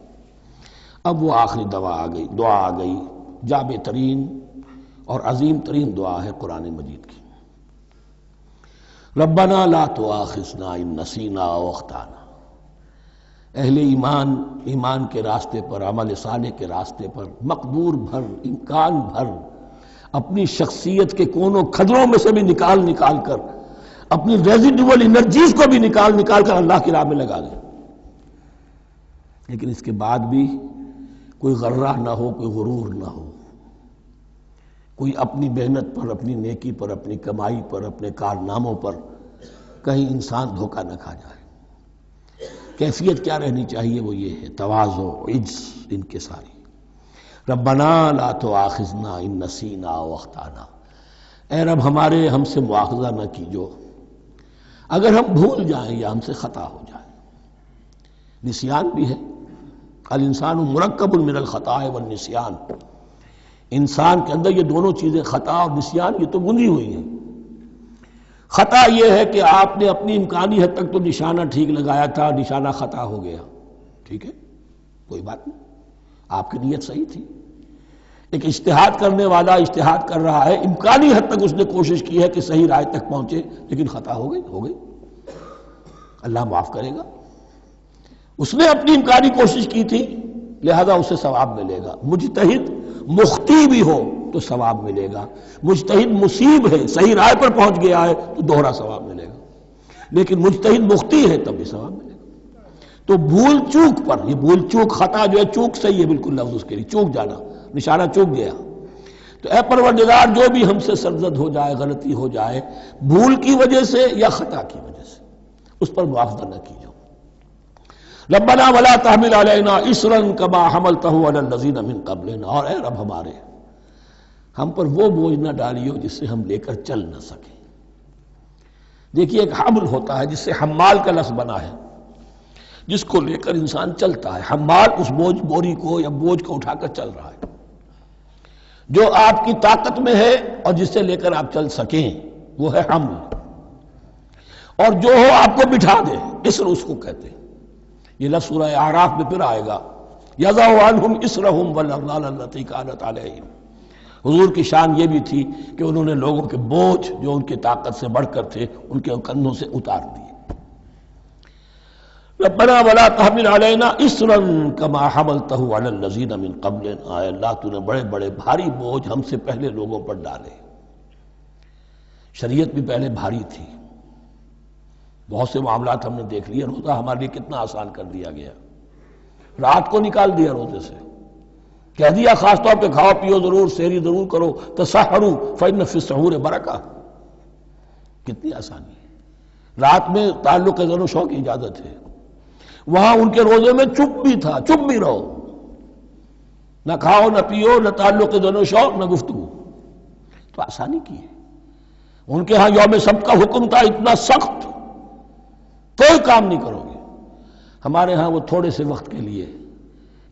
اب وہ آخری دعا آ گئی، جامع ترین اور عظیم ترین دعا ہے قرآن مجید کی۔ ربنا لا تؤاخذنا ان نسینا او اخطانا۔ اہل ایمان کے راستے پر، عمل صالح کے راستے پر مقدور بھر، امکان بھر اپنی شخصیت کے کونوں کھدروں میں سے بھی نکال کر، اپنی ریزیڈول انرجیز کو بھی نکال کر اللہ کی راہ میں لگا دیں۔ لیکن اس کے بعد بھی کوئی غرہ نہ ہو، کوئی غرور نہ ہو، کوئی اپنی محنت پر، اپنی نیکی پر، اپنی کمائی پر، اپنے کارناموں پر کہیں انسان دھوکہ نہ کھا جائے۔ کیفیت کیا رہنی چاہیے؟ وہ یہ ہے تواضع، عجز، انکساری۔ ربنا لا تؤاخذنا ان نسینا او اخطانا۔ اے رب ہم سے مواخذہ نہ کیجو اگر ہم بھول جائیں یا ہم سے خطا ہو جائے۔ نسیان بھی ہے، الانسان مرکب من الخطاء والنسیان۔ انسان کے اندر یہ دونوں چیزیں، خطا اور نسیان، یہ تو بندھی ہوئی ہیں۔ خطا یہ ہے کہ آپ نے اپنی امکانی حد تک تو نشانہ ٹھیک لگایا تھا، نشانہ خطا ہو گیا، ٹھیک ہے، کوئی بات نہیں، آپ کی نیت صحیح تھی۔ ایک اجتہاد کرنے والا اجتہاد کر رہا ہے، امکانی حد تک اس نے کوشش کی ہے کہ صحیح رائے تک پہنچے، لیکن خطا ہو گئی، اللہ معاف کرے گا۔ اس نے اپنی امکانی کوشش کی تھی، لہذا اسے ثواب ملے گا۔ مجتہد مخطی بھی ہو تو ثواب ملے گا، مجتہد مصیب ہے، صحیح رائے پر پہنچ گیا ہے تو دوہرا ثواب ملے گا، لیکن مجتہد مخطی ہے تب بھی ثواب ملے گا۔ تو بھول چوک پر، یہ بھول چوک، خطا جو ہے چوک صحیح ہے بالکل لفظ اس کے لیے، چوک جانا، نشانہ چوک گیا۔ تو اے پروردگار جو بھی ہم سے سرزد ہو جائے، غلطی ہو جائے، بھول کی وجہ سے یا خطا کی وجہ سے، اس پر مواخذہ نہ کیجو۔ ربنا ولا تحمل علینا اصرا کما حملتہ علی الذین من قبلنا۔ اور اے رب ہمارے، ہم پر وہ بوجھ نہ ڈالیو جس سے ہم لے کر چل نہ سکیں۔ دیکھیے ایک حمل ہوتا ہے جس سے حمال کا لفظ بنا ہے، جس کو لے کر انسان چلتا ہے۔ حمال اس بوری کو یا بوجھ کو اٹھا کر چل رہا ہے، جو آپ کی طاقت میں ہے اور جس سے لے کر آپ چل سکیں وہ ہے حمل، اور جو ہو آپ کو بٹھا دے، اسر اس کو کہتے ہیں۔ یہ لفظ سورہ اعراف میں پھر آئے گا، یضع عنہم اسرہم والاغلال التی کانت علیہم۔ حضور کی شان یہ بھی تھی کہ انہوں نے لوگوں کے بوجھ جو ان کی طاقت سے بڑھ کر تھے ان کے کندھوں سے اتار دیے۔ ربنا ولا تحمل علینا اصرا کما حملتہ علی الذین من قبلنا۔ اے اللہ تو نے بڑے بڑے بھاری بوجھ ہم سے پہلے لوگوں پر ڈالے۔ شریعت بھی پہلے بھاری تھی، بہت سے معاملات ہم نے دیکھ لیے، روزہ ہمارے لیے کتنا آسان کر دیا گیا، رات کو نکال دیا روزے سے، کہہ دیا خاص طور پہ کھاؤ پیو ضرور، سحری ضرور کرو، تسحروا فإن فی السحور برکہ، کتنی آسانی ہے۔ رات میں تعلق زن و شو کی اجازت ہے، وہاں ان کے روزے میں چپ بھی تھا، چپ بھی رہو، نہ کھاؤ نہ پیو، نہ تعلق زن و شو، نہ گفتگو، تو آسانی کی ہے۔ ان کے ہاں یوم سبت کا حکم تھا اتنا سخت، کوئی کام نہیں کرو گے. ہمارے ہاں وہ تھوڑے سے وقت کے لیے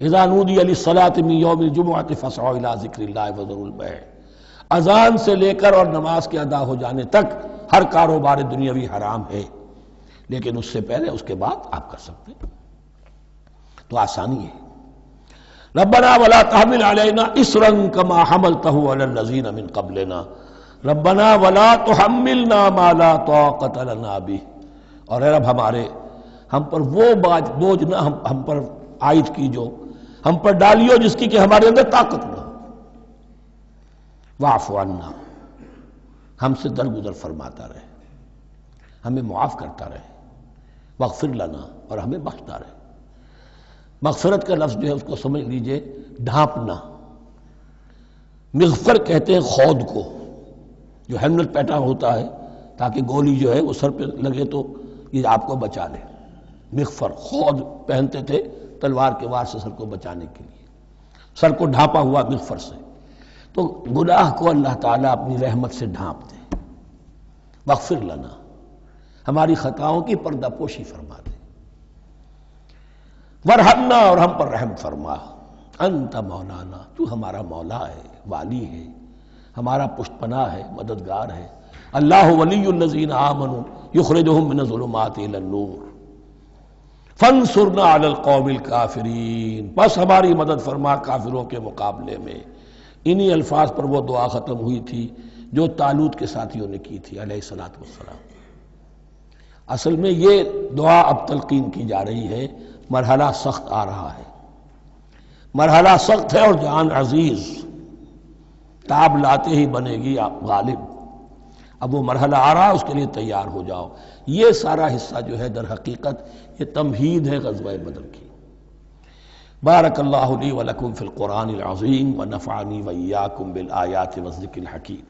اذا نودی للصلاۃ من یوم الجمعۃ فاسعوا الی ذکر اللہ وذروا البیع، اذان سے لے کر اور نماز کے ادا ہو جانے تک ہر کاروبار دنیاوی حرام ہے، لیکن اس سے پہلے اس کے بعد آپ کر سکتے ہیں. تو آسانی ہے. ربنا ولا تحمل علینا اصرا کما حملته علی الذین من قبلنا ربنا ولا تحملنا ما لا طاقت لنا به، اور اے رب ہمارے ہم پر وہ بوجھ نہ ہم پر عائد کیجو، ہم پر ڈالیو جس کی کہ ہمارے اندر طاقت نہ ہو. واعف عنا، ہم سے درگزر فرماتا رہے، ہمیں معاف کرتا رہے. واغفر لنا، اور ہمیں بخشتا رہے. مغفرت کا لفظ جو ہے اس کو سمجھ لیجئے ڈھانپنا. مغفر کہتے ہیں خود کو، جو ہیلمٹ پہنا ہوتا ہے تاکہ گولی جو ہے وہ سر پہ لگے تو یہ آپ کو بچا لے. مغفر خود پہنتے تھے تلوار کے وار سے سر کو بچانے کے لیے، سر کو ڈھانپا ہوا مغفر سے. تو گناہ کو اللہ تعالیٰ اپنی رحمت سے ڈھانپ دے. واغفر لنا، ہماری خطاؤں کی پردہ پوشی فرما دے. ورحمنا، اور ہم پر رحم فرما. انت مولانا، تو ہمارا مولا ہے، والی ہے، ہمارا پشت پناہ ہے، مددگار ہے. اللہ ولی الذین آمنوا یخرجہم من الظلمات الی النور فانصرنا علی القوم الکافرین، بس ہماری مدد فرما کافروں کے مقابلے میں. انہی الفاظ پر وہ دعا ختم ہوئی تھی جو طالوت کے ساتھیوں نے کی تھی علیہ الصلوۃ والسلام. اصل میں یہ دعا اب تلقین کی جا رہی ہے. مرحلہ سخت آ رہا ہے، مرحلہ سخت ہے اور جان عزیز، تاب لاتے ہی بنے گی آپ غالب. اب وہ مرحلہ آ رہا ہے، اس کے لیے تیار ہو جاؤ. یہ سارا حصہ جو ہے در حقیقت یہ تمہید ہے غزوہ بدر کی. بارک اللہ لی ولکم فی القرآن العظیم ونفعنی وإیاکم بالآیات والذکر الحکیم.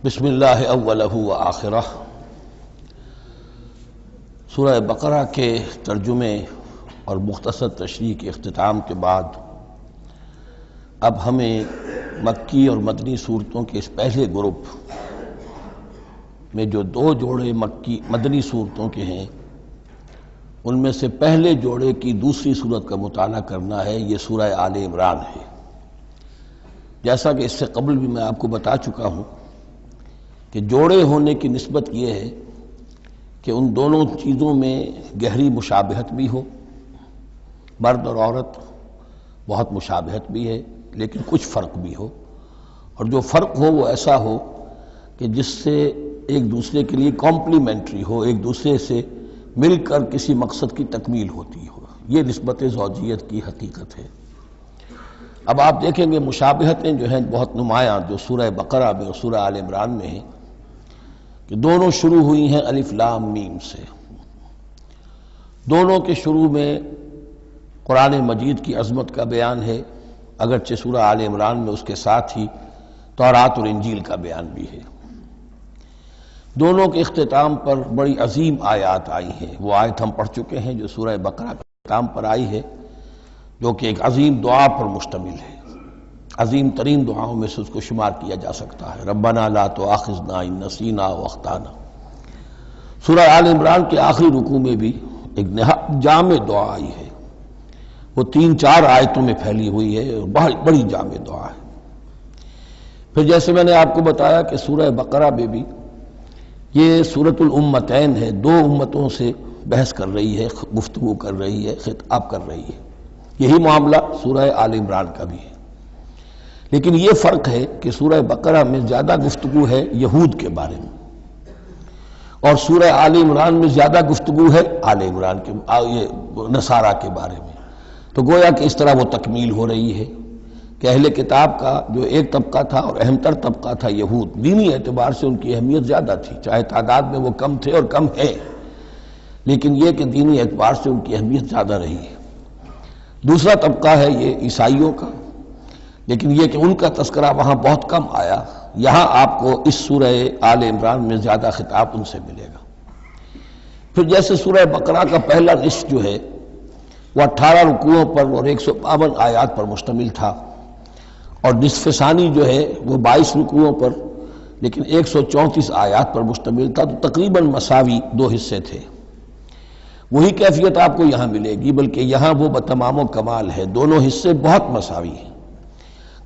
بسم اللہ اولہ و آخرہ. سورہ بقرہ کے ترجمے اور مختصر تشریح کے اختتام کے بعد اب ہمیں مکی اور مدنی صورتوں کے اس پہلے گروپ میں جو دو جوڑے مدنی صورتوں کے ہیں ان میں سے پہلے جوڑے کی دوسری صورت کا مطالعہ کرنا ہے. یہ سورہ آل عمران ہے. جیسا کہ اس سے قبل بھی میں آپ کو بتا چکا ہوں کہ جوڑے ہونے کی نسبت یہ ہے کہ ان دونوں چیزوں میں گہری مشابہت بھی ہو، مرد اور عورت بہت مشابہت بھی ہے لیکن کچھ فرق بھی ہو، اور جو فرق ہو وہ ایسا ہو کہ جس سے ایک دوسرے کے لیے کمپلیمنٹری ہو، ایک دوسرے سے مل کر کسی مقصد کی تکمیل ہوتی ہو. یہ نسبت زوجیت کی حقیقت ہے. اب آپ دیکھیں گے مشابہتیں جو ہیں بہت نمایاں جو سورہ بقرہ میں اور سورہ آل عمران میں ہیں کہ دونوں شروع ہوئی ہیں الف لام میم سے. دونوں کے شروع میں قرآن مجید کی عظمت کا بیان ہے، اگرچہ سورہ آل عمران میں اس کے ساتھ ہی تورات اور انجیل کا بیان بھی ہے. دونوں کے اختتام پر بڑی عظیم آیات آئی ہیں. وہ آیت ہم پڑھ چکے ہیں جو سورہ بقرہ کے اختتام پر آئی ہے، جو کہ ایک عظیم دعا پر مشتمل ہے. عظیم ترین دعاؤں میں سے اس کو شمار کیا جا سکتا ہے. ربنا لا تؤاخذنا ان نسینا واخطانا. سورہ آل عمران کے آخری رکوع میں بھی ایک نہایت جامع دعا آئی ہے. وہ 3-4 آیتوں میں پھیلی ہوئی ہے، بہت بڑی جامع دعا ہے. پھر جیسے میں نے آپ کو بتایا کہ سورہ بقرہ میں بھی یہ سورۃ الامتین ہے، دو امتوں سے بحث کر رہی ہے، گفتگو کر رہی ہے، خطاب کر رہی ہے. یہی معاملہ سورہ آل عمران کا بھی ہے، لیکن یہ فرق ہے کہ سورہ بقرہ میں زیادہ گفتگو ہے یہود کے بارے میں اور سورہ آل عمران میں زیادہ گفتگو ہے آل عمران کے نصارہ کے بارے میں. تو گویا کہ اس طرح وہ تکمیل ہو رہی ہے کہ اہل کتاب کا جو ایک طبقہ تھا اور اہم تر طبقہ تھا یہود، دینی اعتبار سے ان کی اہمیت زیادہ تھی، چاہے تعداد میں وہ کم تھے اور کم ہے، لیکن یہ کہ دینی اعتبار سے ان کی اہمیت زیادہ رہی ہے. دوسرا طبقہ ہے یہ عیسائیوں کا، لیکن یہ کہ ان کا تذکرہ وہاں بہت کم آیا، یہاں آپ کو اس سورہ آل عمران میں زیادہ خطاب ان سے ملے گا۔ پھر جیسے سورہ بقرہ کا پہلا نصف جو ہے وہ 18 رکوعوں پر اور 152 آیات پر مشتمل تھا، اور نصف ثانی جو ہے وہ 22 رکوعوں پر لیکن 134 آیات پر مشتمل تھا، تو تقریباً مساوی دو حصے تھے۔ وہی کیفیت آپ کو یہاں ملے گی، بلکہ یہاں وہ بتمام و کمال ہے، دونوں حصے بہت مساوی ہیں۔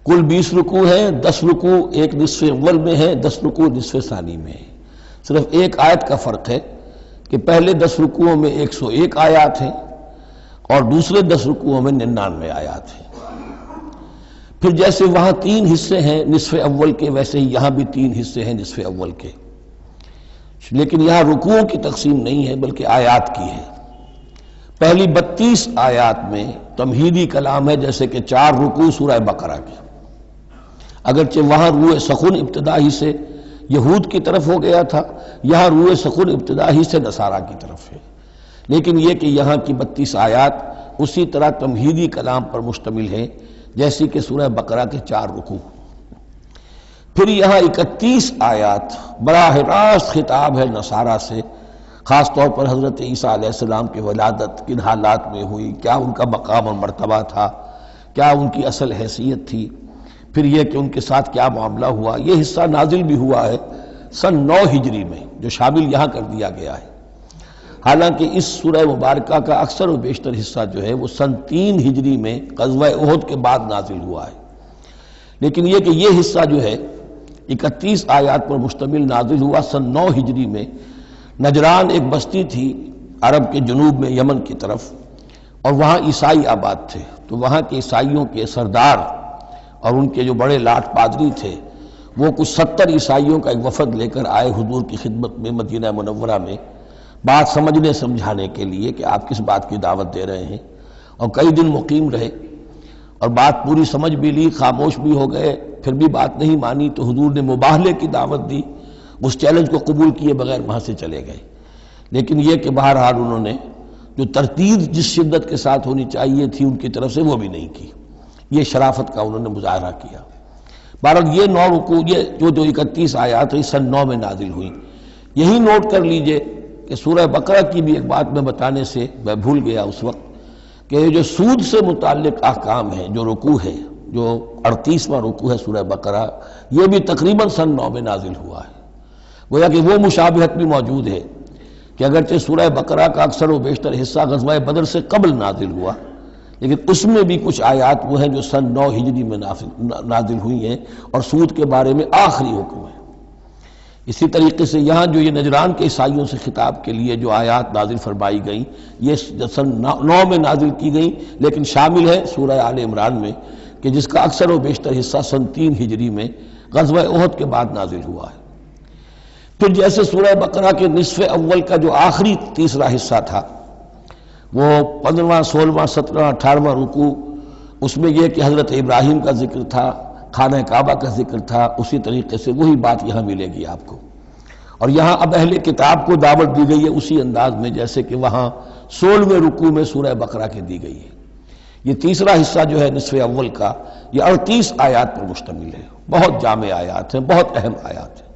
کل 20 رکوع ہیں، 10 رکوع ایک نصف اول میں ہے، 10 رکوع نصف ثانی میں ہے۔ صرف ایک آیت کا فرق ہے کہ پہلے 10 رکوعوں میں 101 آیات ہیں اور دوسرے 10 رکوعوں میں 99 آیات ہیں۔ پھر جیسے وہاں 3 حصے ہیں نصف اول کے، ویسے ہی یہاں بھی 3 حصے ہیں نصف اول کے، لیکن یہاں رکوعوں کی تقسیم نہیں ہے بلکہ آیات کی ہے۔ پہلی 32 آیات میں تمہیدی کلام ہے، جیسے کہ 4 رکوع سورہ بقرہ کے، اگرچہ وہاں روح سخن ابتدا ہی سے یہود کی طرف ہو گیا تھا، یہاں روح سخن ابتدا ہی سے نصارہ کی طرف ہے، لیکن یہ کہ یہاں کی 32 آیات اسی طرح تمہیدی کلام پر مشتمل ہیں جیسی کہ سورہ بقرہ کے 4 رکوع۔ پھر یہاں 31 آیات براہ راست خطاب ہے نصارہ سے، خاص طور پر حضرت عیسیٰ علیہ السلام کی ولادت کن حالات میں ہوئی، کیا ان کا مقام اور مرتبہ تھا، کیا ان کی اصل حیثیت تھی، پھر یہ کہ ان کے ساتھ کیا معاملہ ہوا۔ یہ حصہ نازل بھی ہوا ہے سن 9 ہجری میں، جو شامل یہاں کر دیا گیا ہے، حالانکہ اس سورہ مبارکہ کا اکثر و بیشتر حصہ جو ہے وہ سن 3 ہجری میں غزوہ احد کے بعد نازل ہوا ہے، لیکن یہ کہ یہ حصہ جو ہے 31 آیات پر مشتمل نازل ہوا سن 9 ہجری میں۔ نجران ایک بستی تھی عرب کے جنوب میں یمن کی طرف، اور وہاں عیسائی آباد تھے، تو وہاں کے عیسائیوں کے سردار اور ان کے جو بڑے لاٹ پادری تھے وہ کچھ 70 عیسائیوں کا ایک وفد لے کر آئے حضور کی خدمت میں مدینہ منورہ میں، بات سمجھنے سمجھانے کے لیے کہ آپ کس بات کی دعوت دے رہے ہیں، اور کئی دن مقیم رہے اور بات پوری سمجھ بھی لی، خاموش بھی ہو گئے، پھر بھی بات نہیں مانی تو حضور نے مباہلے کی دعوت دی، اس چیلنج کو قبول کیے بغیر وہاں سے چلے گئے۔ لیکن یہ کہ بہرحال انہوں نے جو ترتیب جس شدت کے ساتھ ہونی چاہیے تھی ان کی طرف سے وہ بھی نہیں کی، یہ شرافت کا انہوں نے مظاہرہ کیا۔ بہرحال یہ 9 رکوع، یہ جو 31 آیات ہیں سن 9 میں نازل ہوئی۔ یہی نوٹ کر لیجئے کہ سورہ بقرہ کی بھی ایک بات میں بتانے سے میں بھول گیا اس وقت، کہ یہ جو سود سے متعلق احکام ہیں، جو رکوع ہے، جو 38واں رکوع ہے سورہ بقرہ، یہ بھی تقریباً سن 9 میں نازل ہوا ہے۔ گویا کہ وہ مشابہت بھی موجود ہے کہ اگرچہ سورہ بقرہ کا اکثر و بیشتر حصہ غزوہ بدر سے قبل نازل ہوا، لیکن اس میں بھی کچھ آیات وہ ہیں جو سن 9 ہجری میں نازل ہوئی ہیں، اور سود کے بارے میں آخری حکم ہے۔ اسی طریقے سے یہاں جو یہ نجران کے عیسائیوں سے خطاب کے لیے جو آیات نازل فرمائی گئیں، یہ سن 9 میں نازل کی گئیں، لیکن شامل ہے سورہ آل عمران میں، کہ جس کا اکثر و بیشتر حصہ سن 3 ہجری میں غزوہ احد کے بعد نازل ہوا ہے۔ پھر جیسے سورہ بقرہ کے نصف اول کا جو آخری تیسرا حصہ تھا، وہ 15واں 16واں 17واں 18واں رکوع، اس میں یہ کہ حضرت ابراہیم کا ذکر تھا، خانہ کعبہ کا ذکر تھا، اسی طریقے سے وہی بات یہاں ملے گی آپ کو۔ اور یہاں اب اہل کتاب کو دعوت دی گئی ہے اسی انداز میں جیسے کہ وہاں 16ویں رکوع میں سورہ بقرہ کے دی گئی ہے۔ یہ تیسرا حصہ جو ہے نصف اول کا، یہ 38 آیات پر مشتمل ہے، بہت جامع آیات ہیں، بہت اہم آیات ہیں۔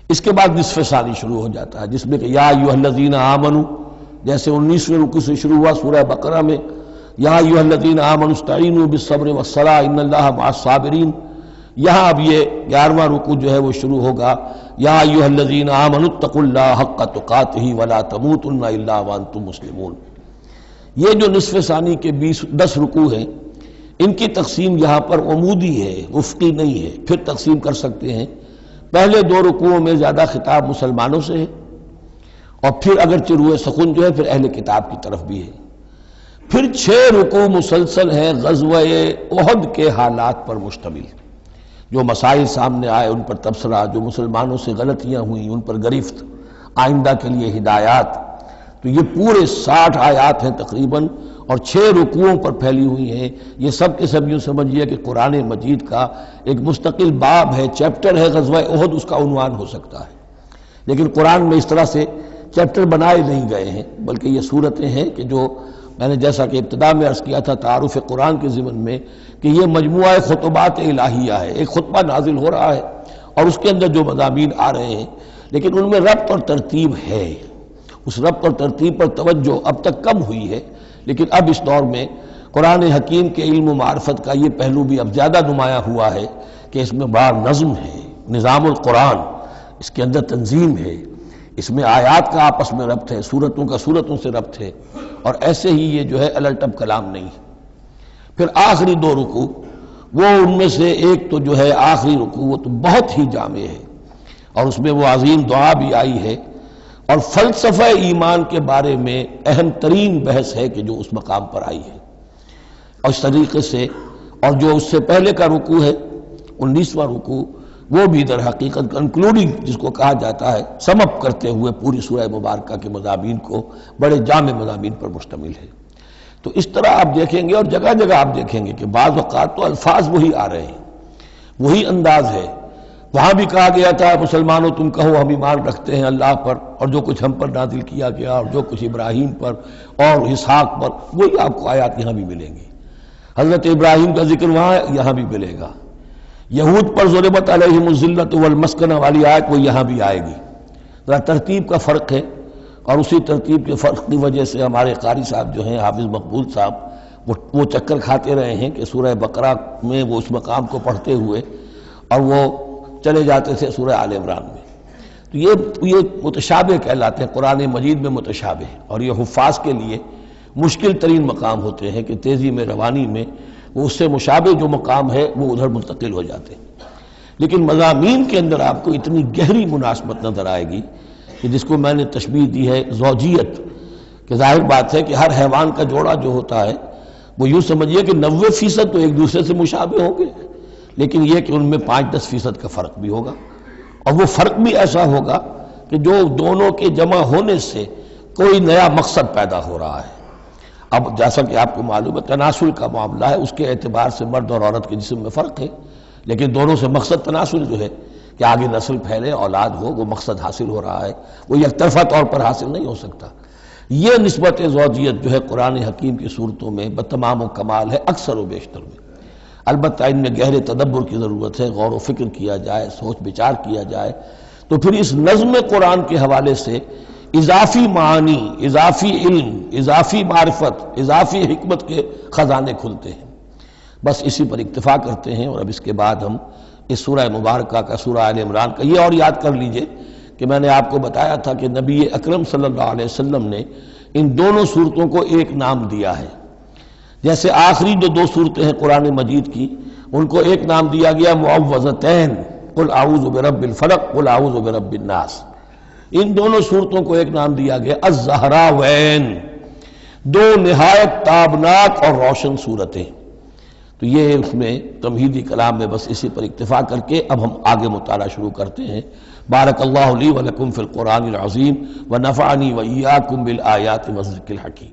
اس کے بعد نصف ثانی شروع ہو جاتا ہے، جس میں کہ یا ایھا الذین آمنوا، جیسے 19ویں رکوع سے شروع ہوا سورہ بقرہ میں، یا ایھا الذین آمنوا استعینوا بالصبر والصلاۃ ان اللہ مع الصابرین، یہاں اب یہ 11واں رکوع جو ہے وہ شروع ہوگا، یا ایھا الذین آمنوا اتقوا اللہ حق تقاتہ ولا تموتن الا وانتم مسلمون۔ یہ جو نصف ثانی کے 10 رکوع ہیں، ان کی تقسیم یہاں پر عمودی ہے، افقی نہیں ہے۔ پھر تقسیم کر سکتے ہیں، پہلے 2 رکوعوں میں زیادہ خطاب مسلمانوں سے ہے، اور پھر اگرچہ روح سخن جو ہے پھر اہل کتاب کی طرف بھی ہے۔ پھر 6 رکوع مسلسل ہیں غزوہ احد کے حالات پر مشتمل، جو مسائل سامنے آئے ان پر تبصرہ، جو مسلمانوں سے غلطیاں ہوئیں ان پر گرفت، آئندہ کے لیے ہدایات۔ تو یہ پورے 60 آیات ہیں تقریباً، اور 6 رکوعوں پر پھیلی ہوئی ہیں۔ یہ سب کے سب یوں سمجھیے کہ قرآن مجید کا ایک مستقل باب ہے، چیپٹر ہے غزوہ احد، اس کا عنوان ہو سکتا ہے، لیکن قرآن میں اس طرح سے چیپٹر بنائے نہیں گئے ہیں، بلکہ یہ صورتیں ہیں کہ جو میں نے جیسا کہ ابتدا میں عرض کیا تھا تعارف قرآن کے ضمن میں، کہ یہ مجموعہ خطبات الہیہ ہے، ایک خطبہ نازل ہو رہا ہے اور اس کے اندر جو مضامین آ رہے ہیں، لیکن ان میں ربط اور ترتیب ہے۔ اس ربط اور ترتیب پر توجہ اب تک کم ہوئی ہے، لیکن اب اس دور میں قرآن حکیم کے علم و معرفت کا یہ پہلو بھی اب زیادہ نمایاں ہوا ہے کہ اس میں بڑا نظم ہے، نظام القرآن، اس کے اندر تنظیم ہے، اس میں آیات کا آپس میں ربط ہے، سورتوں کا سورتوں سے ربط ہے، اور ایسے ہی یہ جو ہے الٹب کلام نہیں ہے۔ پھر آخری دو رکوع، وہ ان میں سے ایک تو جو ہے آخری رکوع، وہ تو بہت ہی جامع ہے، اور اس میں وہ عظیم دعا بھی آئی ہے، اور فلسفہ ایمان کے بارے میں اہم ترین بحث ہے کہ جو اس مقام پر آئی ہے۔ اور اس طریقے سے، اور جو اس سے پہلے کا رکوع ہے 19واں رکوع، وہ بھی در حقیقت کنکلوڈنگ جس کو کہا جاتا ہے، سم اپ کرتے ہوئے پوری سورہ مبارکہ کے مضامین کو، بڑے جامع مضامین پر مشتمل ہے۔ تو اس طرح آپ دیکھیں گے، اور جگہ جگہ آپ دیکھیں گے کہ بعض اوقات تو الفاظ وہی آ رہے ہیں، وہی انداز ہے۔ وہاں بھی کہا گیا تھا مسلمانوں تم کہو ہم ایمان رکھتے ہیں اللہ پر اور جو کچھ ہم پر نازل کیا گیا اور جو کچھ ابراہیم پر اور اسحاق پر، وہی آپ کو آیات یہاں بھی ملیں گی۔ حضرت ابراہیم کا ذکر وہاں ہے، یہاں بھی ملے گا۔ یہود پر ضربت علیہم الذلۃ والمسکنہ والی آیت وہ یہاں بھی آئے گی۔ ذرا ترتیب کا فرق ہے، اور اسی ترتیب کے فرق کی وجہ سے ہمارے قاری صاحب جو ہیں حافظ مقبول صاحب، وہ چکر کھاتے رہے ہیں کہ سورہ بقرہ میں وہ اس مقام کو پڑھتے ہوئے اور وہ چلے جاتے تھے سورہ آل عمران میں۔ تو یہ متشابہ کہلاتے ہیں، قرآن مجید میں متشابہ، اور یہ حفاظ کے لیے مشکل ترین مقام ہوتے ہیں کہ تیزی میں روانی میں وہ اس سے مشابہ جو مقام ہے وہ ادھر منتقل ہو جاتے ہیں۔ لیکن مضامین کے اندر آپ کو اتنی گہری مناسبت نظر آئے گی کہ جس کو میں نے تشبیہ دی ہے زوجیت، کہ ظاہر بات ہے کہ ہر حیوان کا جوڑا جو ہوتا ہے وہ یوں سمجھیے کہ 90% تو ایک دوسرے سے مشابہ ہوں گے، لیکن یہ کہ ان میں 5-10% کا فرق بھی ہوگا، اور وہ فرق بھی ایسا ہوگا کہ جو دونوں کے جمع ہونے سے کوئی نیا مقصد پیدا ہو رہا ہے۔ اب جیسا کہ آپ کو معلوم ہے تناسل کا معاملہ ہے، اس کے اعتبار سے مرد اور عورت کے جسم میں فرق ہے، لیکن دونوں سے مقصد تناسل جو ہے کہ آگے نسل پھیلے، اولاد ہو، وہ مقصد حاصل ہو رہا ہے، وہ یک طرفہ طور پر حاصل نہیں ہو سکتا۔ یہ نسبت زوجیت جو ہے قرآن حکیم کی صورتوں میں بتمام و کمال ہے، اکثر و بیشتر میں۔ البتہ ان میں گہرے تدبر کی ضرورت ہے، غور و فکر کیا جائے، سوچ بچار کیا جائے، تو پھر اس نظم قرآن کے حوالے سے اضافی معانی، اضافی علم، اضافی معرفت، اضافی حکمت کے خزانے کھلتے ہیں۔ بس اسی پر اکتفا کرتے ہیں، اور اب اس کے بعد ہم اس سورہ مبارکہ کا، سورہ آل عمران کا، یہ اور یاد کر لیجئے کہ میں نے آپ کو بتایا تھا کہ نبی اکرم صلی اللہ علیہ وسلم نے ان دونوں صورتوں کو ایک نام دیا ہے۔ جیسے آخری جو 2 صورتیں ہیں قرآن مجید کی، ان کو ایک نام دیا گیا معوذتین، قل اعوذ برب الفلق، قل اعوذ برب الناس۔ ان دونوں صورتوں کو ایک نام دیا گیا الزہراوین، 2 نہایت تابناک اور روشن صورتیں۔ تو یہ اس میں تمہیدی کلام میں بس اسی پر اکتفا کر کے اب ہم آگے مطالعہ شروع کرتے ہیں۔ بارک اللہ لی ولکم فی القرآن العظیم ونفعنی وإیاکم بالآیات والذکر الحکیم۔